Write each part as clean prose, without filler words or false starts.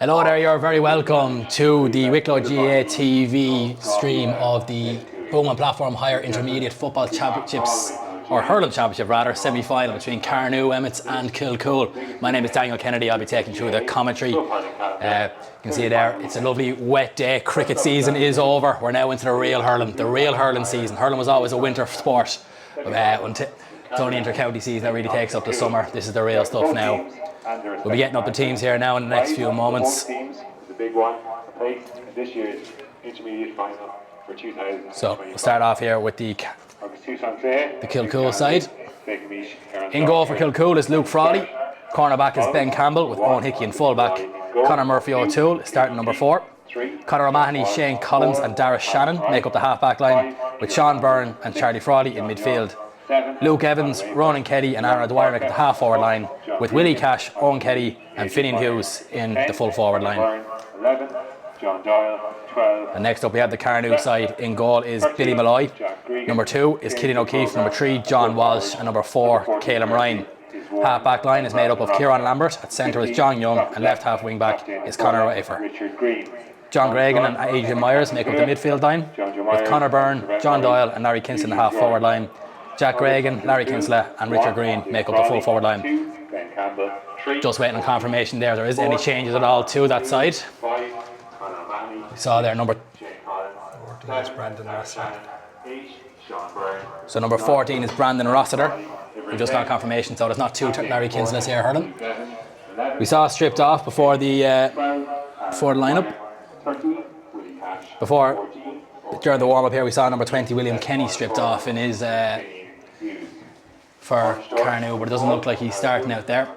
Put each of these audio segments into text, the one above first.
Hello there, you're very welcome to the Wicklow GA TV stream of the Bhua Platform Higher Intermediate Football Championships, or Hurling Championship rather, semi-final between Carnew Emmets and Kilcoole. My name is Daniel Kennedy. I'll be taking through the commentary. You can see there, it's a lovely wet day. Cricket season is over. We're now into the real hurling season. Hurling was always a winter sport. It's only inter-county season that really takes up the summer. This is the real stuff now. We'll be getting up the teams here now in the next few moments. So we'll start off here with the Kilcoole side. In goal for Kilcoole is Luke Frawley. Cornerback is Ben Campbell with Owen Hickey in fullback. Conor Murphy O'Toole starting number 4. Conor O'Mahony, Shane Collins and Darius Shannon make up the half-back line, with Sean Byrne and Charlie Frawley in midfield. Luke Evans, Ronan Keddy and Aaron Dwyer make up the half-forward line, with Willie Cash, Owen Keddy and Finian Hughes in the full-forward line. And next up we have the Carnew side. In goal is Billy Malloy. Number 2 is Killian O'Keefe. Number 3, John Walsh. And number 4, Caleb Ryan. Half-back line is made up of Kieran Lambert. At centre is John Young. And left half wing-back is Conor Wafer. John Gregan and Adrian Myers make up the midfield line, with Conor Byrne, John Doyle and Larry Kinsler in the half-forward line. Jack Gregan, Larry Kinsler and Richard Green make up the full-forward line. Just waiting on confirmation there is any changes at all to that side. We saw there number 14 is Brandon Rossiter. So number 14 is Brandon Rossiter. We just got confirmation, so there's not 2 Larry Kinslers here hurling. We saw stripped off before the lineup. During the warm-up here, we saw number 20 William Kenny stripped off in his for Carnew, but it doesn't look like he's starting out there.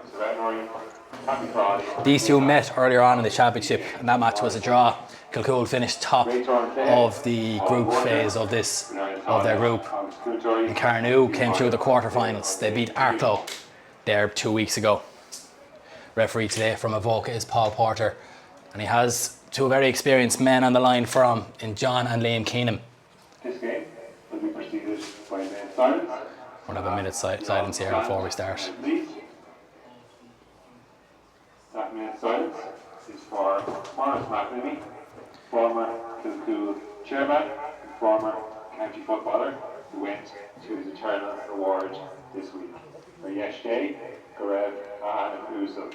These two met earlier on in the championship, and that match was a draw. Kilcoole finished top of the group phase of their group. And Carnew came through the quarterfinals. They beat Arklow there 2 weeks ago. Referee today from Avoca is Paul Porter, and he has 2 very experienced men on the line for him in John and Liam Keenan. This game will be preceded by a minute's silence. We'll have a minute's silence here before we start. That minute's silence is for Maurice McNamee, former Kilcoole chairman and former county footballer, who went to his eternal reward this week. Rayesh Day, Garev Mahan and Uzel.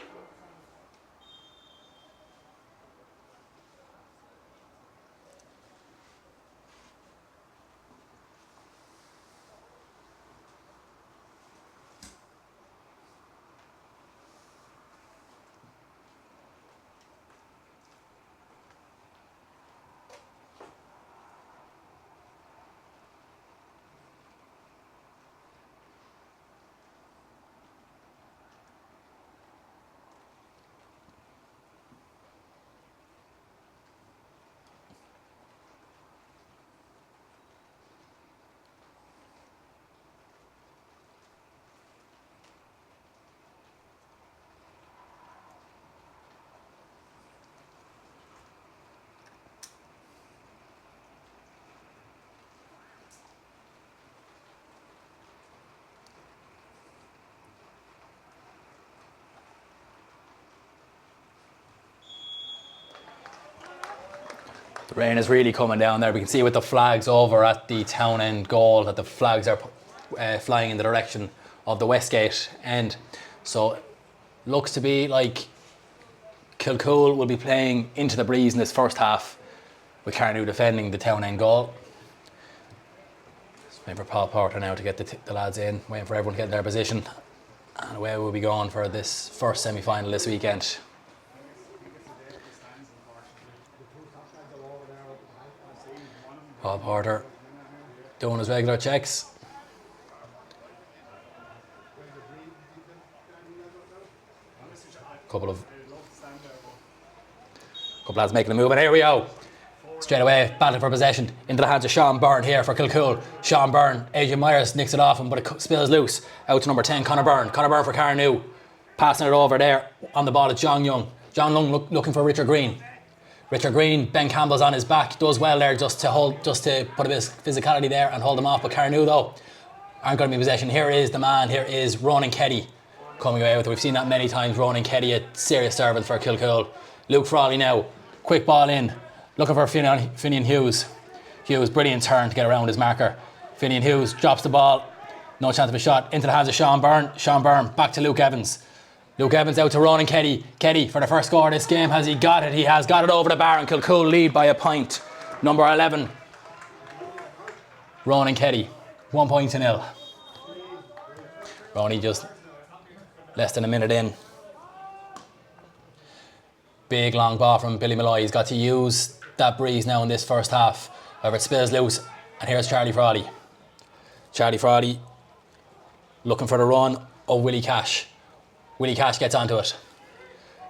The rain is really coming down there. We can see with the flags over at the town end goal that the flags are flying in the direction of the Westgate end. So it looks to be like Kilcoole will be playing into the breeze in this first half, with Carnew defending the town end goal. Just waiting for Paul Porter now to get the lads in, waiting for everyone to get in their position. And away we'll be going for this first semi-final this weekend. Paul Porter doing his regular checks. Couple lads making a move, and here we go. Straight away, battling for possession into the hands of Sean Byrne here for Kilcoole. Sean Byrne, Adrian Myers nicks it off him, but it spills loose out to number 10, Conor Byrne. Conor Byrne for Carnew, passing it over there on the ball at John Young. John Young looking for Richard Green. Richard Green, Ben Campbell's on his back, does well there just to put a bit of physicality there and hold him off. But Carnew though aren't going to be in possession. Here is the man, here is Ronan Keddy coming away with it. We've seen that many times. Ronan Keddy, a serious servant for Kilcoole. Luke Frawley now. Quick ball in. Looking for Finian Hughes. Hughes, brilliant turn to get around his marker. Finian Hughes drops the ball. No chance of a shot. Into the hands of Sean Byrne. Sean Byrne back to Luke Evans. Luke Evans out to Ronan Keddy. Keddy for the first score of this game. Has he got it? He has got it over the bar, and Kilcoole lead by a point. Number 11. Ronan Keddy. 1-0. Ronnie just less than a minute in. Big long ball from Billy Malloy. He's got to use that breeze now in this first half. However, it spills loose, and here's Charlie Frawley. Charlie Frawley looking for the run of Willie Cash. Willie Cash gets onto it.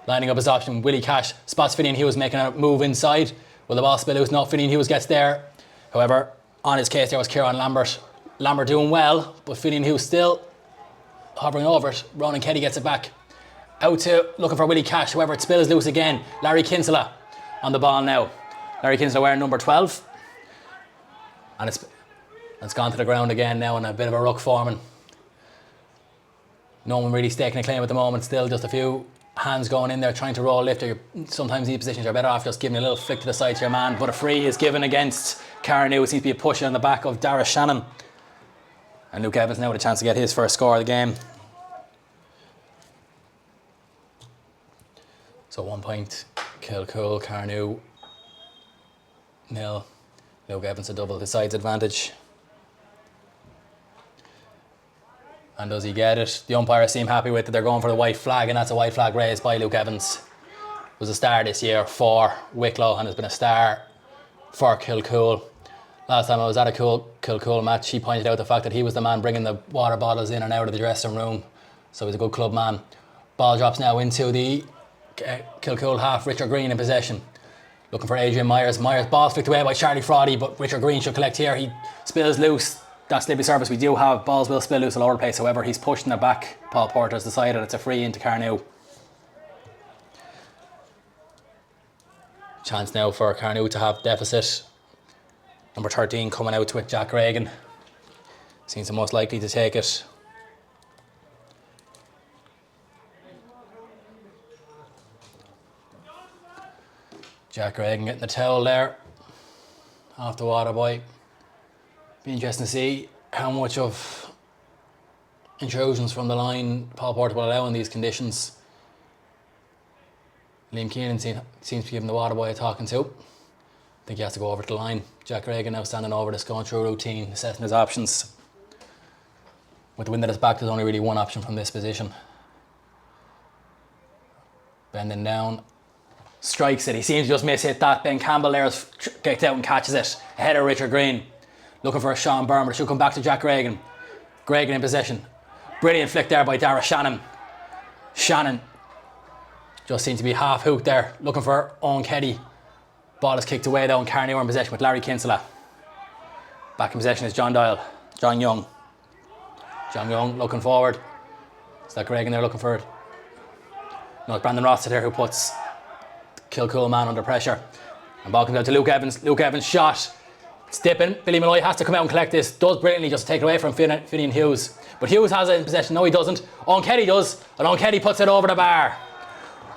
Lining up his option. Willie Cash spots Finian Hughes making a move inside. Will the ball spill loose? No, Finian Hughes gets there. However, on his case there was Kieran Lambert. Lambert doing well, but Finian Hughes still hovering over it. Ronan Keddy gets it back. Out to looking for Willie Cash. However, it spills loose again. Larry Kinsella on the ball now. Larry Kinsella wearing number 12. And it's gone to the ground again now in a bit of a ruck forming. No one really staking a claim at the moment. Still just a few hands going in there trying to roll lift. Sometimes these positions are better off just giving a little flick to the side to your man. But a free is given against Carnew. It seems to be a push on the back of Dara Shannon. And Luke Evans now with a chance to get his first score of the game. So 1 point, Kilcoole, Carnew, 0. Luke Evans a double, the side's advantage. And does he get it? The umpires seem happy with it. They're going for the white flag, and that's a white flag raised by Luke Evans. Was a star this year for Wicklow and has been a star for Kilcoole. Last time I was at a Kilcoole match, he pointed out the fact that he was the man bringing the water bottles in and out of the dressing room. So he's a good club man. Ball drops now into the Kilcoole half. Richard Green in possession. Looking for Adrian Myers. Myers ball flicked away by Charlie Frawley, but Richard Green should collect here. He spills loose. That slippery surface we do have. Balls will spill loose all over the place. However, he's pushing it back. Paul Porter's decided it's a free into Carnew. Chance now for Carnew to have deficit. Number 13 coming out with Jack Reagan. Seems the most likely to take it. Jack Reagan getting the towel there. Off the water boy. Be interesting to see how much of intrusions from the line Paul Porter will allow in these conditions. Liam Keenan seems to be giving the water boy a talking to. I think he has to go over to the line. Jack Reagan now standing over this, going through a routine, assessing his options. With the wind at his back, there's only really one option from this position. Bending down, strikes it. He seems to just miss hit that. Ben Campbell there is kicked out and catches it ahead of Richard Green. Looking for a Sean Byrne, but it should come back to Jack Reagan. Reagan in possession. Brilliant flick there by Dara Shannon. Shannon just seems to be half hooked there. Looking for Owen Keddy. Ball is kicked away though, and Carnew are in possession with Larry Kinsella. Back in possession is John Doyle. John Young. John Young looking forward. Is that Reagan there looking for it? No, it's Brandon Ross there who puts Kilcoole man under pressure. And ball comes out to Luke Evans. Luke Evans shot. It's dipping. Billy Malloy has to come out and collect this. Does brilliantly just to take it away from Finian Hughes. But Hughes has it in possession. No, he doesn't. Owen Keddy does. And Owen Keddy puts it over the bar.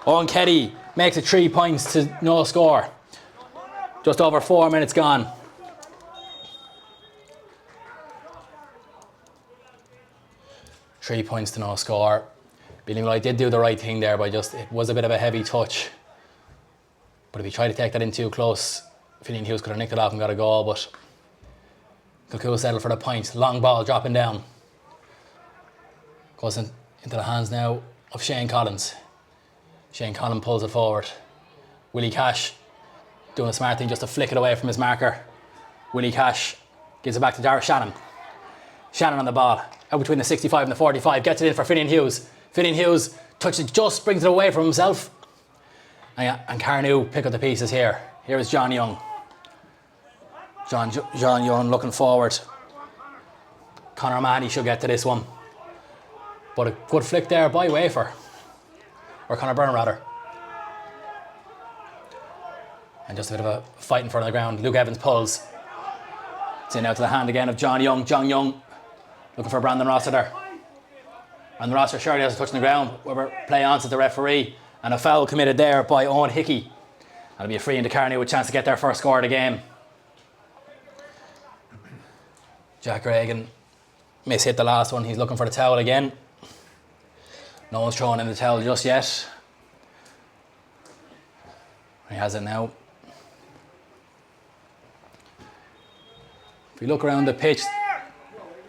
Owen Keddy makes it 3 points to no score. Just over 4 minutes gone. Three points to no score. Billy Malloy did do the right thing there by just, it was a bit of a heavy touch. But if he tried to take that in too close, Finian Hughes could have nicked it off and got a goal, but Kilcoole settled for the point. Long ball dropping down. Goes into the hands now of Shane Collins. Shane Collins pulls it forward. Willie Cash doing a smart thing just to flick it away from his marker. Willie Cash gives it back to Dara Shannon. Shannon on the ball. Out between the 65 and the 45. Gets it in for Finian Hughes. Finian Hughes touches it, just brings it away from himself. And Carnew pick up the pieces here. Here is John Young. John Young looking forward. Conor Mahoney should get to this one. But a good flick there by Wafer. Or Conor Byrne rather. And just a bit of a fight in front of the ground. Luke Evans pulls. It's in out to the hand again of John Young. John Young looking for Brandon Rossiter. Brandon Rossiter surely has a touch on the ground. Weber play on to the referee. And a foul committed there by Owen Hickey. That'll be a free into Carnew with a chance to get their first score of the game. Jack Reagan mishit the last one. He's looking for the towel again. No one's throwing in the towel just yet. He has it now. If you look around the pitch,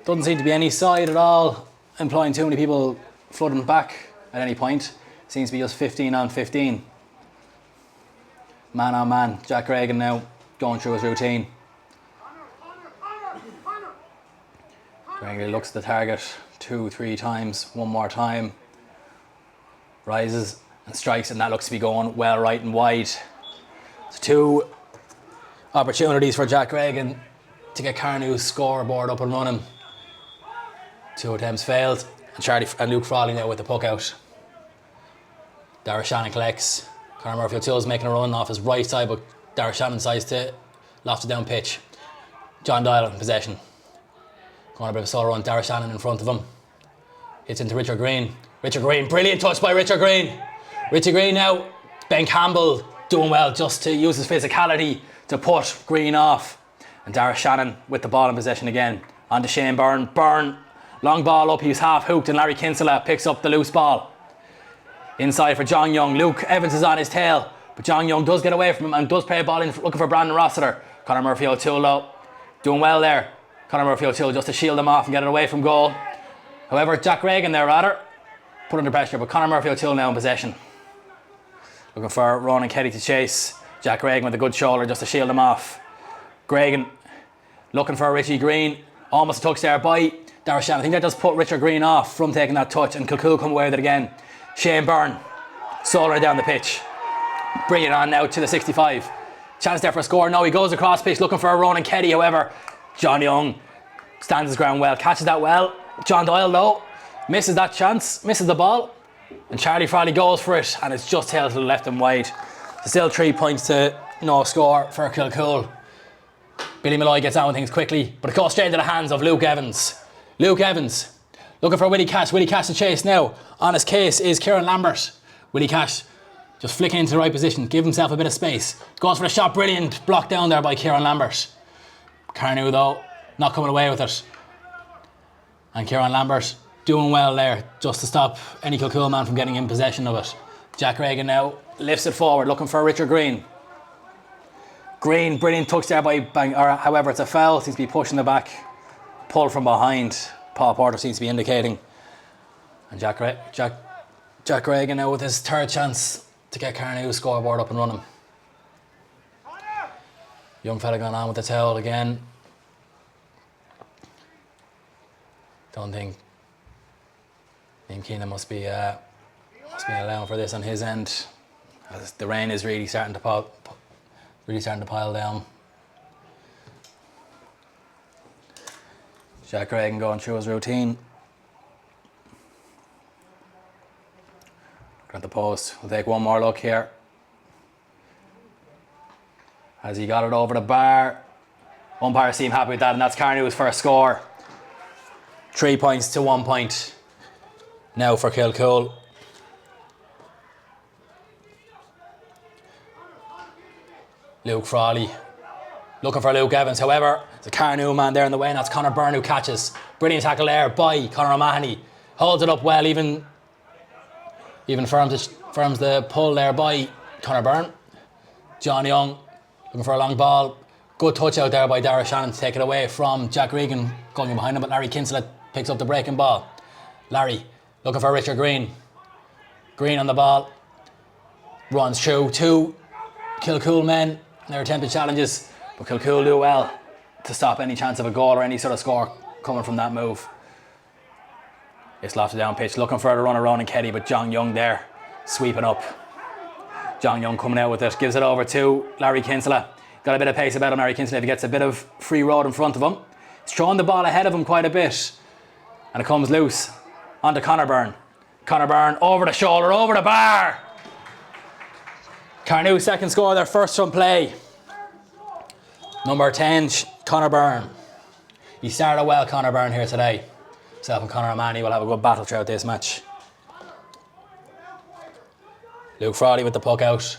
doesn't seem to be any side at all employing too many people flooding back at any point. Seems to be just 15 on 15. Man on man. Jack Reagan now going through his routine. Reagan looks at the target 2-3 times, one more time. Rises and strikes, and that looks to be going well right and wide. So 2 opportunities for Jack Reagan to get Carnew's scoreboard up and running. 2 attempts failed, and Luke Frawley now with the puck out. Dara Shannon collects. Conor Murphy O'Toole's making a run off his right side, but Dara Shannon decides to loft it down pitch. John Doyle in possession. Going a bit of a solo run, Dara Shannon in front of him. Hits into Richard Green. Richard Green, brilliant touch by Richard Green. Richard Green now, Ben Campbell doing well just to use his physicality to put Green off. And Dara Shannon with the ball in possession again. On to Shane Byrne. Byrne, long ball up, he's half hooked, and Larry Kinsella picks up the loose ball. Inside for John Young. Luke Evans is on his tail, but John Young does get away from him and does play a ball in, looking for Brandon Rossiter. Conor Murphy O'Toole though, doing well there. Conor Murphy O'Toole just to shield him off and get it away from goal. However, Jack Reagan there rather put under pressure, but Conor Murphy O'Toole now in possession. Looking for Ronan Kelly to chase. Jack Reagan with a good shoulder just to shield him off. Reagan looking for Richie Green. Almost a touch there by Dara Shannon. I think that does put Richard Green off from taking that touch, and Kilcoole come away with it again. Shane Byrne, solar down the pitch. Bring it on now to the 65. Chance there for a score. No, he goes across pitch looking for a Ronan Kelly. However, John Young stands his ground well, catches that well. John Doyle though, misses that chance, misses the ball. And Charlie Frawley goes for it, and it's just held to the left and wide. So still 3 points to no score for Kilcoole. Billy Malloy gets on with things quickly, but it goes straight into the hands of Luke Evans. Luke Evans looking for Willie Cash. Willie Cash to chase now. On his case is Kieran Lambert. Willie Cash just flicking into the right position, give himself a bit of space. Goes for the shot, brilliant. Blocked down there by Kieran Lambert. Carnew though, not coming away with it. And Kieran Lambert doing well there, just to stop any Kilcoole man from getting in possession of it. Jack Reagan now lifts it forward, looking for Richard Green. Green, brilliant touch there by however it's a foul, seems to be pushing the back. Pull from behind, Paul Porter seems to be indicating. And Jack Reagan now with his 3rd chance to get Carnew's scoreboard up and running. Young fella going on with the towel again. Don't think Liam Keenan must be allowing for this on his end, as the rain is really starting to pile down. Jack Reagan going through his routine. Looking at the post. We'll take one more look here. As he got it over the bar. Umpire seemed happy with that, and that's Carnew's first score. 3 points to 1 point now for Kilcoole. Luke Frawley looking for Luke Evans. However, there's a Carnew man there in the way, and that's Conor Byrne who catches. Brilliant tackle there by Conor O'Mahony. Holds it up well, even firms the pull there by Conor Byrne. John Young looking for a long ball. Good touch out there by Dara Shannon to take it away from Jack Reagan going behind him, but Larry Kinsella picks up the breaking ball. Larry looking for Richard Green. Green on the ball. Runs through 2 Kilcoole men. Their attempted challenges, but Kilcoole do well to stop any chance of a goal or any sort of score coming from that move. It's lofted down pitch, looking for the run around and Keddy, but John Young there, sweeping up. John Young coming out with it, gives it over to Larry Kinsella. Got a bit of pace about him, Larry Kinsella, if he gets a bit of free road in front of him. He's throwing the ball ahead of him quite a bit, and it comes loose onto Conor Byrne. Conor Byrne over the shoulder, over the bar. Carnew second score, their first from play. Number 10, Conor Byrne. He started well, Conor Byrne, here today. Himself and Conor O'Mahony will have a good battle throughout this match. Luke Frawley with the puck out.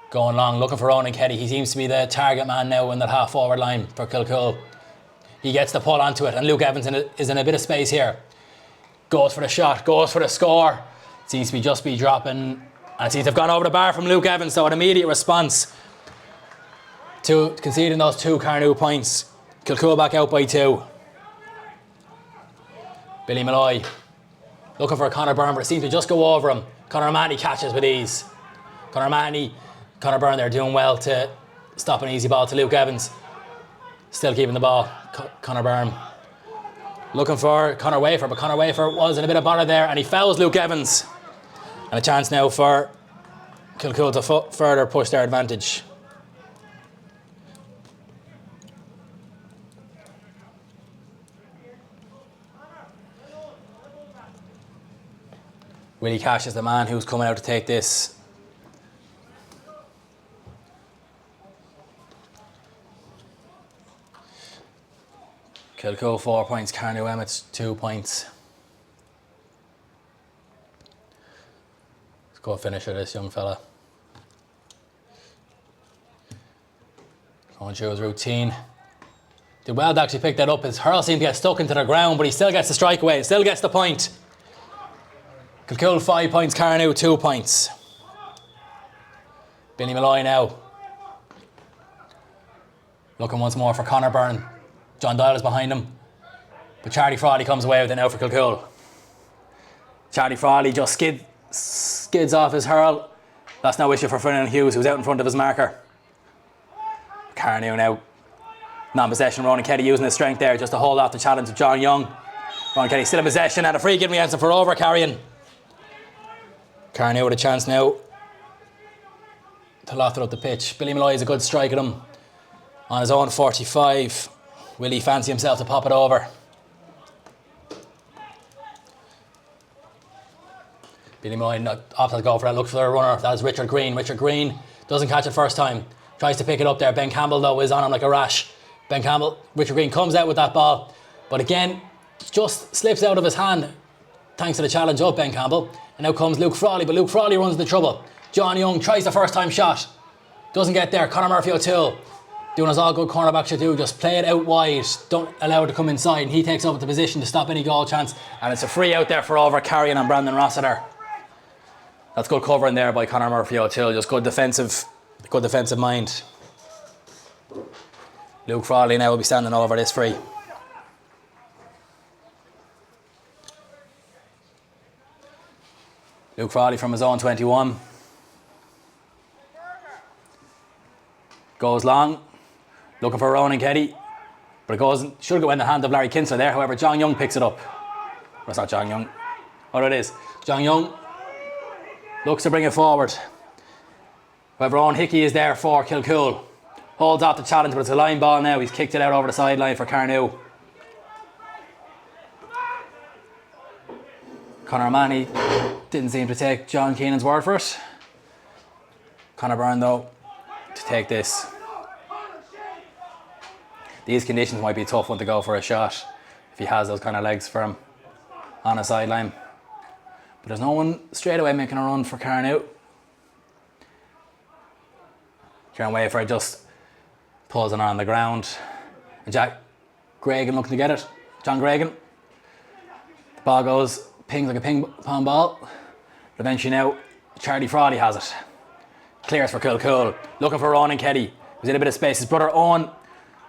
Going long, looking for Ronan Kelly. He seems to be the target man now in that half forward line for Kilcoole. He gets the pull onto it, and Luke Evans is in a bit of space here. Goes for the shot, goes for the score. Seems to be just be dropping, and it seems to have gone over the bar from Luke Evans, so an immediate response to conceding those 2 Carnew points. Kilcoole back out by 2. Billy Malloy looking for Conor Byrne, but it seems to just go over him. Conor O'Mahony catches with ease. Conor Byrne, they're doing well to stop an easy ball to Luke Evans. Still keeping the ball. Conor Byrne looking for Conor Wafer, but Conor Wafer was in a bit of bother there, and he fouls Luke Evans. And a chance now for Kilcoole to further push their advantage. Willie Cash is the man who's coming out to take this. Kilcoole 4 points, Carnew Emmets 2 points. Let's go finish with this young fella. Going through his routine. Did well to actually pick that up. His hurl seemed to get stuck into the ground, but he still gets the strike away, still gets the point. Kilcoole 5 points, Carnew 2 points. Billy Malloy now. Looking once more for Conor Byrne. John Doyle is behind him. But Charlie Frawley comes away with it now for Kilcoole. Charlie Frawley just skids off his hurl. That's no issue for Fernand Hughes, who's out in front of his marker. Carnew now. Non-possession, Ronan Kelly using his strength there just to hold off the challenge of John Young. Ronan Kelly still in possession and a free giving answer for over-carrying. Carnew with a chance now to loft it up the pitch. Billy Malloy is a good strike at him on his own 45. Will he fancy himself to pop it over? Billy Malloy not opposite go for that. Look for the runner. That is Richard Green. Richard Green doesn't catch it first time. Tries to pick it up there. Ben Campbell though is on him like a rash. Richard Green comes out with that ball, but again just slips out of his hand thanks to the challenge of Ben Campbell. And now comes Luke Frawley, but Luke Frawley runs into trouble. John Young tries the first time shot. Doesn't get there. Conor Murphy O'Toole doing as all good cornerbacks should do, just play it out wide, don't allow it to come inside, and he takes over the position to stop any goal chance, and it's a free out there for over carrying on Brandon Rossiter. That's good covering there by Conor Murphy O'Toole, just good defensive mind. Luke Frawley now will be standing over this free. Luke Frawley from his own 21. Goes long. Looking for Ronan Kelly, but it should go in the hand of Larry Kinsler there. However, John Young picks it up. Well, it's not John Young. Oh, it is. John Young looks to bring it forward. However, Owen Hickey is there for Kilcoole. Holds off the challenge, but it's a line ball now. He's kicked it out over the sideline for Carnew. Conor O'Mahony didn't seem to take John Keenan's word for it. Conor Byrne, though, to take this. These conditions might be a tough one to go for a shot if he has those kind of legs for him on a sideline. But there's no one straight away making a run for Carnew. Kieran Wafer just pulls it on the ground. And Jack Gregan looking to get it. John Gregan. The ball goes, pings like a ping pong ball. But eventually now, Charlie Frawley has it. Clears for Kilcoole. Looking for Ronan Kelly. He's in a bit of space. His brother Owen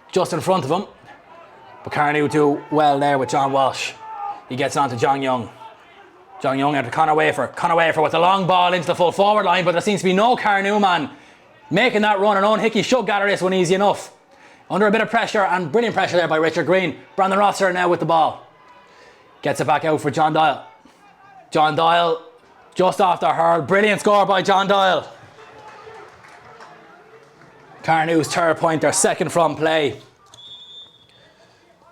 just in front of him. But Carnew do well there with John Walsh. He gets on to John Young. John Young out to Conor Wafer. Conor Wafer with the long ball into the full forward line, but there seems to be no Carnew man making that run, and Owen Hickey should gather this one easy enough. Under a bit of pressure, and brilliant pressure there by Richard Green. Brandon Rosser now with the ball. Gets it back out for John Doyle. John Doyle just off the hurl. Brilliant score by John Doyle. Carnew's third point, their second from play.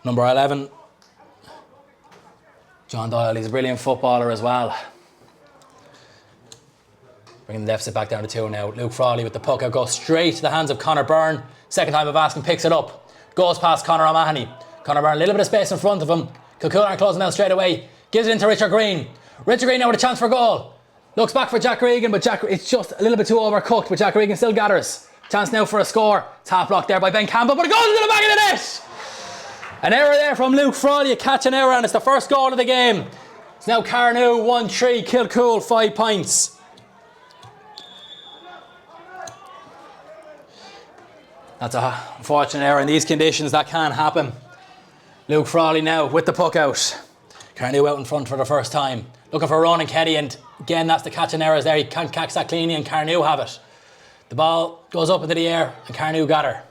Number 11. John Doyle, he's a brilliant footballer as well. Bringing the deficit back down to 2 now. Luke Frawley with the puck out, goes straight to the hands of Conor Byrne. Second time of asking, picks it up. Goes past Conor O'Mahony. Conor Byrne, a little bit of space in front of him. Kilcoole aren't closing out straight away. Gives it into Richard Green. Richard Green now with a chance for goal. Looks back for Jack Regan, but it's just a little bit too overcooked, but Jack Regan still gathers. Chance now for a score. Tap blocked there by Ben Campbell, but it goes into the back of the net! An error there from Luke Frawley, a catch and error, and it's the first goal of the game. It's now Carnew 1-3, Kilcoole 5 points. That's a unfortunate error in these conditions, that can happen. Luke Frawley now with the puck out. Carnew out in front for the first time. Looking for Ronan Keddy, and again that's the catch and errors there. He can't catch that cleanly and Carnew have it. The ball goes up into the air and Carnew gather.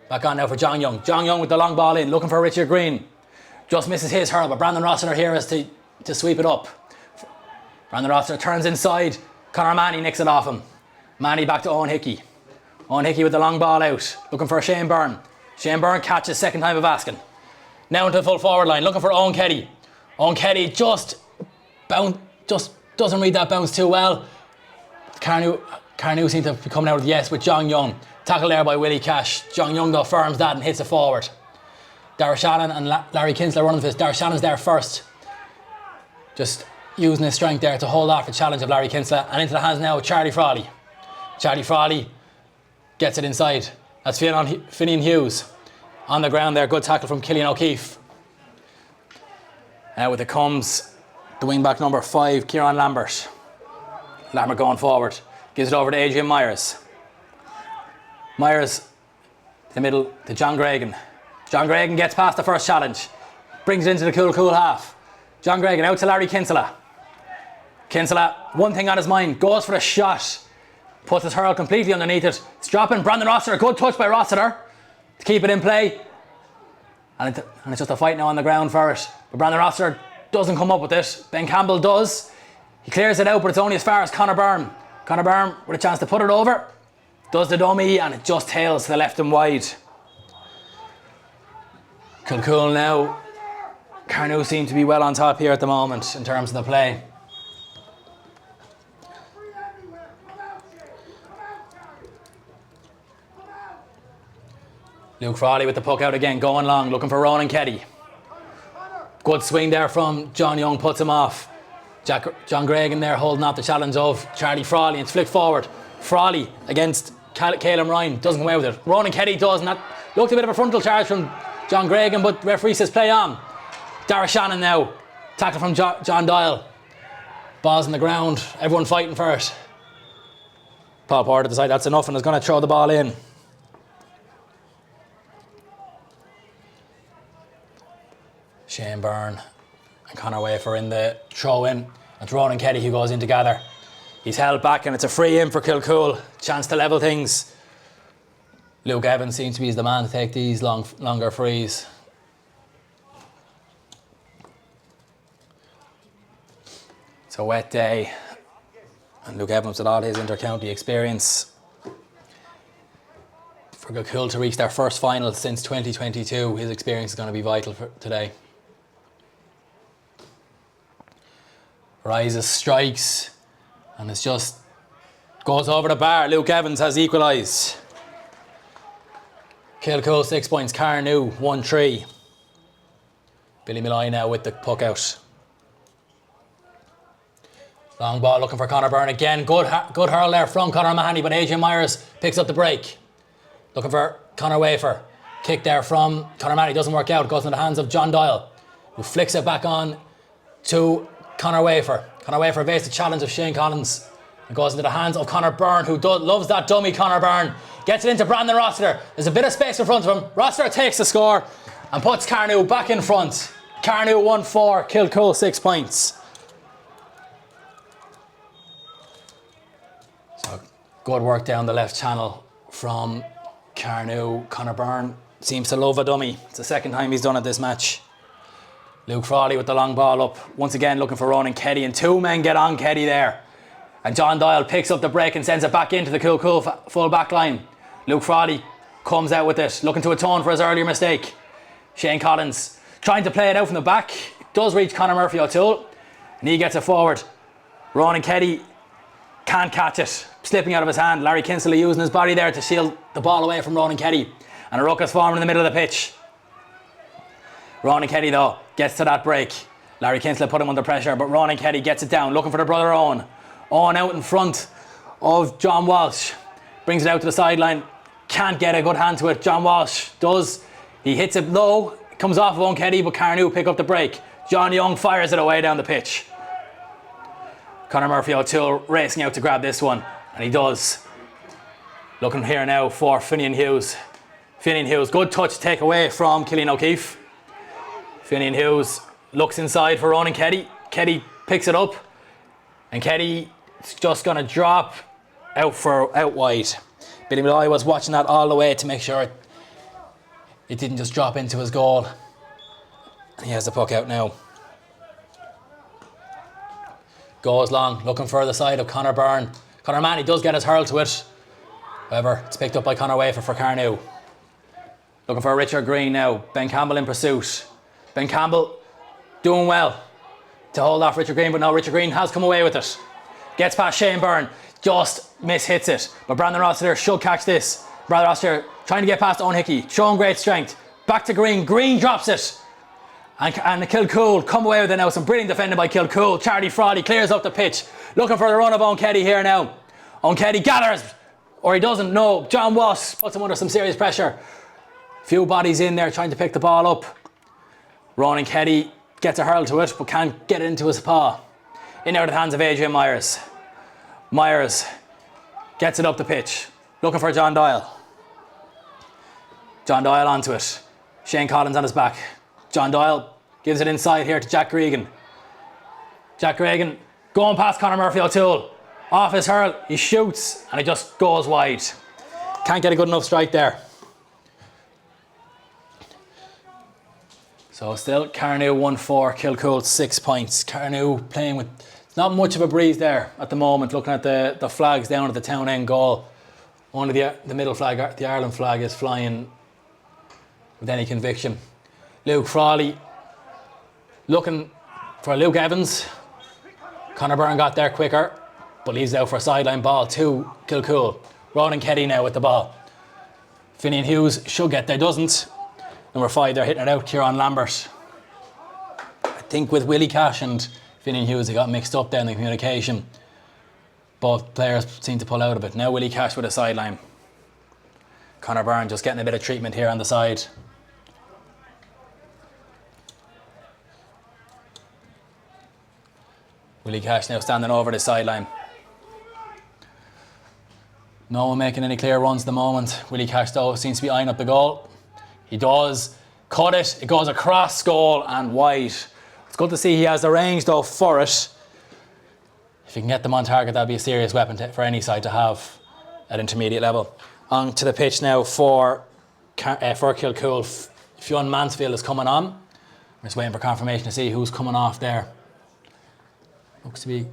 Back on now for John Young. John Young with the long ball in, looking for Richard Green. Just misses his hurl, but Brandon Rossiter here is to sweep it up. Brandon Rossiter turns inside. Conor Manny nicks it off him. Manny back to Owen Hickey. Owen Hickey with the long ball out, looking for Shane Byrne. Shane Byrne catches, second time of asking. Now into the full forward line, looking for Owen Keddy. Owen Keddy just doesn't read that bounce too well. Carnew seem to be coming out with yes with John Young. Tackled there by Willie Cash. John Young though firms that and hits it forward. Darragh Shannon and Larry Kinsler running for this. Darragh Shannon's there first. Just using his strength there to hold off the challenge of Larry Kinsler. And into the hands now of Charlie Frawley. Charlie Frawley gets it inside. That's Finian Hughes. On the ground there, good tackle from Killian O'Keefe. Now with it comes the wing back number 5, Kieran Lambert. Lambert going forward. Gives it over to Adrian Myers. Myers to the middle to John Gregan. John Gregan gets past the first challenge. Brings it into the Kilcoole half. John Gregan out to Larry Kinsella. Kinsella, one thing on his mind, goes for a shot. Puts his hurl completely underneath it. It's dropping. Brandon Rossiter, good touch by Rossiter to keep it in play. And it's just a fight now on the ground for it. But Brandon Rossiter doesn't come up with it. Ben Campbell does. He clears it out, but it's only as far as Conor Byrne. Conor Byrne with a chance to put it over. Does the dummy, and it just tails to the left and wide. Kilcoole now. Carnew seem to be well on top here at the moment in terms of the play. Luke Frawley with the puck out again, going long, looking for Ronan Keddy. Good swing there from John Young, puts him off. John Gregan there holding off the challenge of Charlie Frawley, and it's flicked forward. Frawley against Caleb Ryan, doesn't come away with it. Ronan Keddy does, and that looked a bit of a frontal charge from John Gregan, but the referee says play on. Darragh Shannon now, tackle from John Doyle. Ball's on the ground, everyone fighting for it. Paul Porter decides that's enough and is going to throw the ball in. Shane Byrne and Conor Wafer in the throw in. And Ronan Keddy who goes in to gather. He's held back and it's a free in for Kilcoole. Chance to level things. Luke Evans seems to be the man to take these longer frees. It's a wet day. And Luke Evans with all his inter-county experience. For Kilcoole to reach their first final since 2022, his experience is going to be vital for today. Rises, strikes, and it's just goes over the bar. Luke Evans has equalised. Kilcoole 6 points, Carnew 1-3. Billy Malloy now with the puck out. Long ball looking for Conor Byrne again. Good hurl there from Conor Mahoney, but Adrian Myers picks up the break. Looking for Conor Wafer. Kick there from Conor Mahoney, doesn't work out. Goes in the hands of John Doyle, who flicks it back on to Conor Wafer. Conor Wafer evades the challenge of Shane Collins. It goes into the hands of Conor Byrne, who loves that dummy. Conor Byrne gets it into Brandon Rossiter. There's a bit of space in front of him. Rossiter takes the score and puts Carnew back in front. Carnew 1-4, Kilcoole 6 points. So good work down the left channel from Carnew. Conor Byrne seems to love a dummy. It's the second time he's done it this match. Luke Frawley with the long ball up. Once again looking for Ronan Keddy, and two men get on Keddy there. And John Doyle picks up the break and sends it back into the Kilcoole full back line. Luke Frawley comes out with it, looking to atone for his earlier mistake. Shane Collins trying to play it out from the back. It does reach Conor Murphy O'Toole, and he gets it forward. Ronan Keddy can't catch it, slipping out of his hand. Larry Kinsella using his body there to shield the ball away from Ronan Keddy. And a ruckus forming in the middle of the pitch. Ronan Keddy though gets to that break. Larry Kinsella put him under pressure, but Ronan Keddy gets it down, looking for the brother Owen. On out in front of John Walsh. Brings it out to the sideline. Can't get a good hand to it. John Walsh does. He hits it low. Comes off of O'Keddy, but Carnew pick up the break. John Young fires it away down the pitch. Conor Murphy O'Toole racing out to grab this one. And he does. Looking here now for Finian Hughes. Finian Hughes, good touch take away from Cillian O'Keefe. Finian Hughes looks inside for Ronan Keddy. Keddy picks it up. And Keddy's just going to drop out wide. Billy Malloy was watching that all the way to make sure it didn't just drop into his goal. And he has the puck out now. Goes long, looking for the side of Conor Byrne. Conor Mann, he does get his hurl to it. However, it's picked up by Conor Wafer for Carnew. Looking for Richard Green now. Ben Campbell in pursuit. Ben Campbell doing well to hold off Richard Green, but now Richard Green has come away with it. Gets past Shane Byrne, just mishits it. But Brandon Rossiter should catch this. Brandon Rossiter trying to get past Owen Hickey, showing great strength. Back to Green, Green drops it. And Kilcoole come away with it now. Some brilliant defending by Kilcoole. Charlie Frawley clears up the pitch. Looking for the run of Owen Keddy here now. Owen Keddy gathers, or he doesn't know. John Walsh puts him under some serious pressure. Few bodies in there trying to pick the ball up. Ronan Keddy gets a hurl to it, but can't get it into his paw. In out of the hands of Adrian Myers. Myers gets it up the pitch. Looking for John Doyle. John Doyle onto it. Shane Collins on his back. John Doyle gives it inside here to Jack Gregan. Jack Gregan going past Conor Murphy O'Toole. Off his hurl, he shoots and it just goes wide. Can't get a good enough strike there. So still Carnew 1-4, Kilcoole 6 points. Carnew playing with not much of a breeze there at the moment, looking at the flags down at the town end goal. Only the middle flag, the Ireland flag, is flying with any conviction. Luke Frawley looking for Luke Evans. Conor Byrne got there quicker, but leaves out for a sideline ball to Kilcoole. Ronan Keddy now with the ball. Finian Hughes should get there, doesn't. Number 5, they're hitting it out, Kieran Lambert. I think with Willie Cash and Finian Hughes, they got mixed up there in the communication. Both players seem to pull out a bit. Now Willie Cash with a sideline. Conor Byrne just getting a bit of treatment here on the side. Willie Cash now standing over the sideline. No one making any clear runs at the moment. Willie Cash though seems to be eyeing up the goal. He does cut it. It goes across goal and wide. It's good to see he has the range though for it. If you can get them on target, that'd be a serious weapon for any side to have at intermediate level. On to the pitch now for Kilcoole. Fionn Mansfield is coming on. I'm just waiting for confirmation to see who's coming off there. Looks to be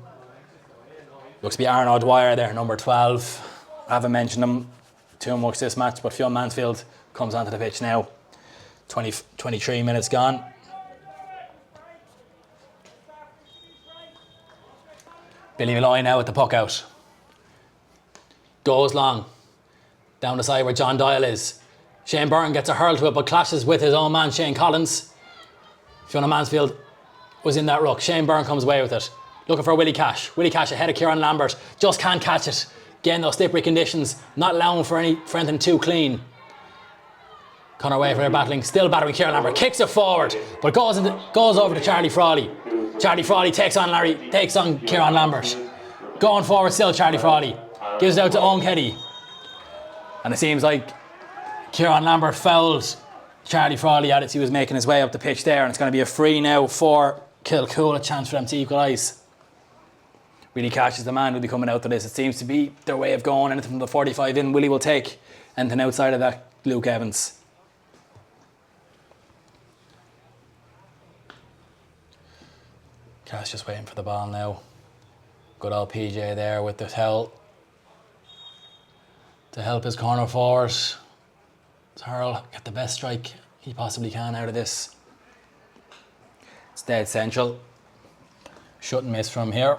Aaron O'Dwyer there, number 12. I haven't mentioned him too much this match, but Fionn Mansfield comes onto the pitch now. 23 minutes gone. Billy Malloy now with the puck out. Goes long. Down the side where John Doyle is. Shane Byrne gets a hurl to it, but clashes with his own man, Shane Collins. Fiona Mansfield was in that ruck. Shane Byrne comes away with it. Looking for Willie Cash. Willie Cash ahead of Kieran Lambert. Just can't catch it. Again, those slippery conditions. Not allowing for anything too clean. Conor Wafer there battling. Still battering Kieran Lambert. Kicks it forward, but goes over to Charlie Frawley. Charlie Frawley takes on Kieran Lambert. Going forward still, Charlie Frawley. Gives it out to Owen Keddy. And it seems like Kieran Lambert fouled Charlie Frawley as he was making his way up the pitch there, and it's going to be a free now for Kilcoole, a chance for them to equalise. Willie Cash is the man who'll be coming out to this. It seems to be their way of going. Anything from the 45 in, Willie will take. Anything outside of that, Luke Evans. Cash just waiting for the ball now. Good old PJ there with the towel to help his corner forward. Hurl get the best strike he possibly can out of this. It's dead central. Shouldn't miss from here.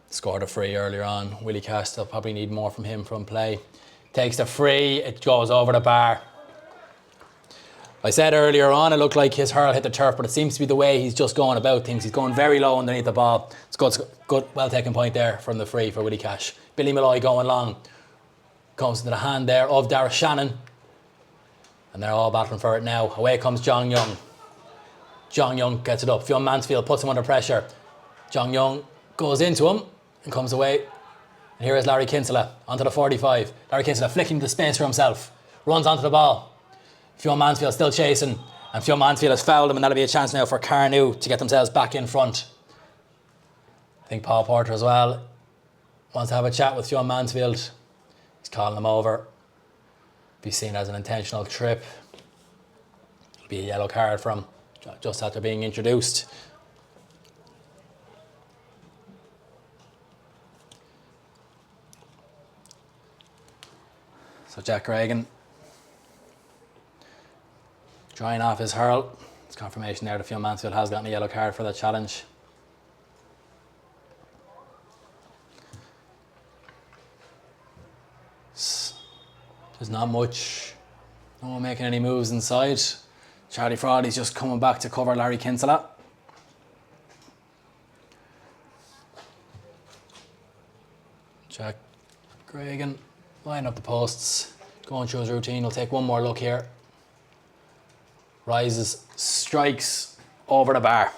Scored a free earlier on. Willie Cash, they'll probably need more from him from play. Takes the free, it goes over the bar. I said earlier on, it looked like his hurl hit the turf, but it seems to be the way he's just going about things. He's going very low underneath the ball. It's good, well taken point there from the free for Willie Cash. Billy Malloy going long. Comes into the hand there of Darragh Shannon. And they're all battling for it now. Away comes John Young. John Young gets it up. Fionn Mansfield puts him under pressure. John Young goes into him and comes away. And here is Larry Kinsella onto the 45. Larry Kinsella flicking the space for himself. Runs onto the ball. Fionn Mansfield still chasing. And Fionn Mansfield has fouled him, and that'll be a chance now for Carnew to get themselves back in front. I think Paul Porter as well wants to have a chat with Fionn Mansfield. He's calling him over. Be seen as an intentional trip. It'll be a yellow card for him just after being introduced. So Jack Reagan drying off his hurl. It's confirmation there that Fionn Mansfield has gotten a yellow card for that challenge. There's not much. No one making any moves inside. Charlie Frawley's just coming back to cover Larry Kinsella. Jack Reagan lining up the posts, going through his routine. He'll take one more look here. Rises, strikes over the bar.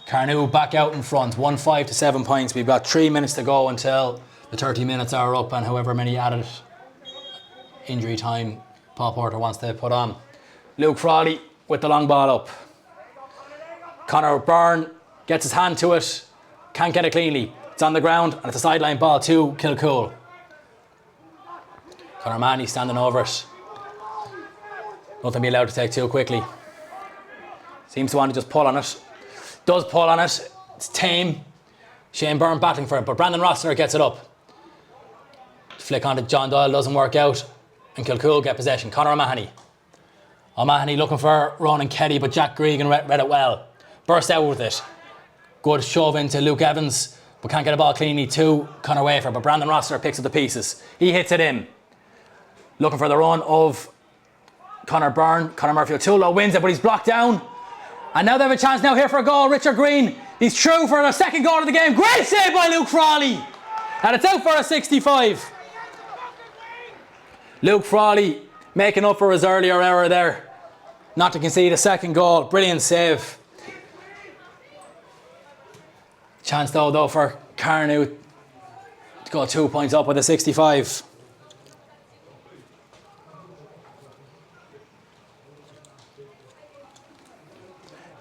Carnew back out in front, 1-5 to 7 points. We've got 3 minutes to go until the 30 minutes are up, and however many added injury time Paul Porter wants to put on. Luke Frawley with the long ball up. Conor Byrne gets his hand to it, can't get it cleanly. It's on the ground and it's a sideline ball to Kilcoole. Conor Manny standing over it. Nothing be allowed to take too quickly. Seems to want to just pull on it. Does pull on it. It's tame. Shane Byrne battling for it, but Brandon Rossiter gets it up. Flick onto John Doyle, doesn't work out. And Kilcoole get possession. Conor O'Mahony. O'Mahony looking for Ronan Kelly, but Jack Gregan read it well. Burst out with it. Good shove into Luke Evans, but can't get a ball cleanly to Conor Wafer, but Brandon Rossiter picks up the pieces. He hits it in. Looking for the run of Conor Byrne. Conor Murphy O'Toole wins it, but he's blocked down. And now they have a chance now here for a goal. Richard Green, he's through for the second goal of the game. Great save by Luke Frawley. And it's out for a 65. Luke Frawley making up for his earlier error there. Not to concede a second goal. Brilliant save. Chance though for Carnew to go 2 points up with a 65.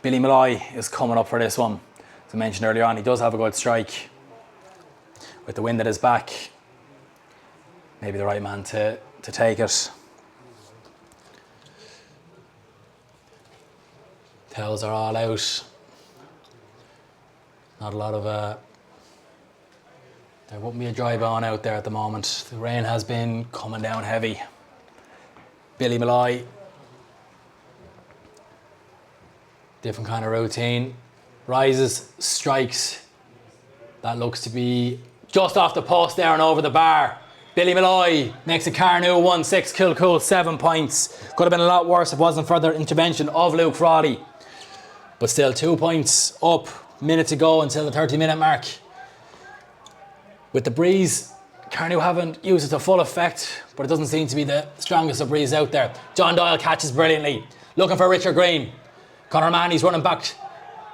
Billy Malloy is coming up for this one. As I mentioned earlier on, he does have a good strike. With the wind at his back, maybe the right man to take it. Towels are all out. Not a lot of there wouldn't be a dry bone out there at the moment. The rain has been coming down heavy. Billy Malloy, different kind of routine. Rises, strikes. That looks to be just off the post there and over the bar. Billy Malloy makes a Carnew 1-6, Kilcoole 7 points. Could have been a lot worse if it wasn't for the intervention of Luke Frawley. But still 2 points up, minute to go until the 30-minute mark. With the breeze, Carnew haven't used it to full effect, but it doesn't seem to be the strongest of breeze out there. John Doyle catches brilliantly, looking for Richard Green. Conor Manny's running back,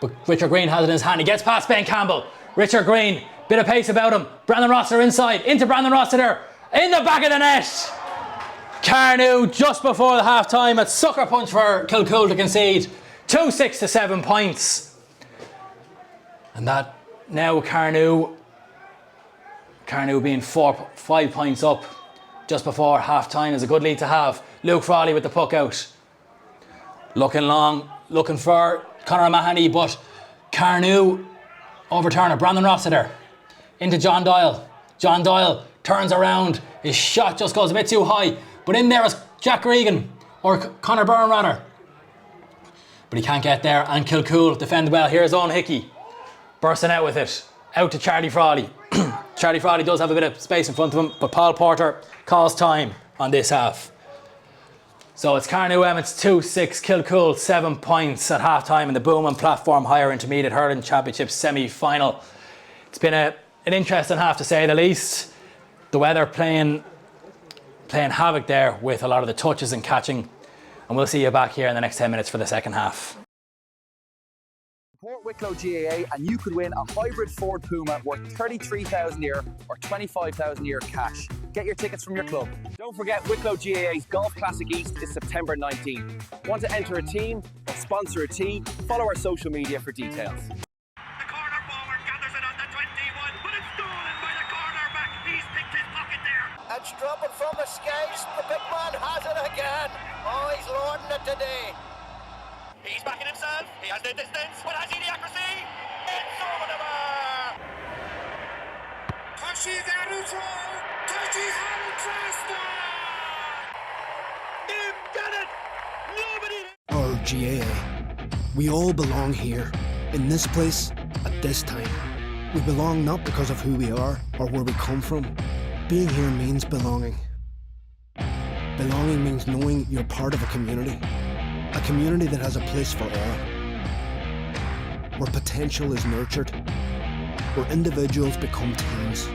but Richard Green has it in his hand. He gets past Ben Campbell. Richard Green, bit of pace about him. Brandon Rossiter inside, into Brandon Rossiter, in the back of the net. Carnew just before the half time, a sucker punch for Kilcoole to concede. 2-6 to 7 points. And that now Carnew being 5 points up just before half time is a good lead to have. Luke Frawley with the puck out. Looking long, looking for Conor O'Mahony, but Carnew overturn it. Brandon Rossiter into John Doyle. John Doyle turns around. His shot just goes a bit too high, but in there is Jack Regan, or Conor Byrne rather. But he can't get there, and Kilcoole defend well. Here's Owen Hickey bursting out with it. Out to Charlie Frawley. Charlie Frawley does have a bit of space in front of him, but Paul Porter calls time on this half. So it's Carnew Emmets 2-6, Kilcoole 7 points at half-time in the Boom Platform Higher Intermediate Hurling Championship semi-final. It's been an interesting half to say the least. The weather playing havoc there with a lot of the touches and catching. And we'll see you back here in the next 10 minutes for the second half. Support Wicklow GAA and you could win a hybrid Ford Puma worth €33,000 a year or €25,000 a year cash. Get your tickets from your club. Don't forget Wicklow GAA's Golf Classic East is September 19. Want to enter a team or sponsor a tee? Follow our social media for details. The corner forward gathers it on the 21, but it's stolen by the cornerback. He's picked his pocket there. It's dropping from the skies. The big man has it again. Oh, he's lording it today. He's backing himself. He has the distance, but has he the accuracy? It's over the bar. Tashi Garuto. Tashi Halutrasta. Him got it. Nobody. Our GAA. We all belong here, in this place, at this time. We belong not because of who we are or where we come from. Being here means belonging. Belonging means knowing you're part of a community that has a place for all. Where potential is nurtured, where individuals become teams.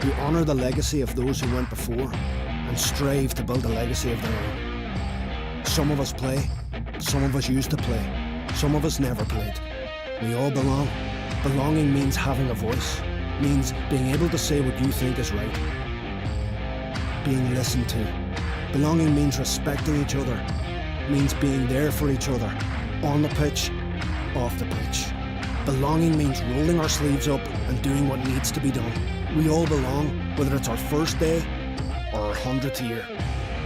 We honour the legacy of those who went before and strive to build a legacy of their own. Some of us play, some of us used to play, some of us never played. We all belong. Belonging means having a voice, means being able to say what you think is right. Being listened to. Belonging means respecting each other, means being there for each other, on the pitch, off the pitch. Belonging means rolling our sleeves up and doing what needs to be done. We all belong, whether it's our first day or our 100th year.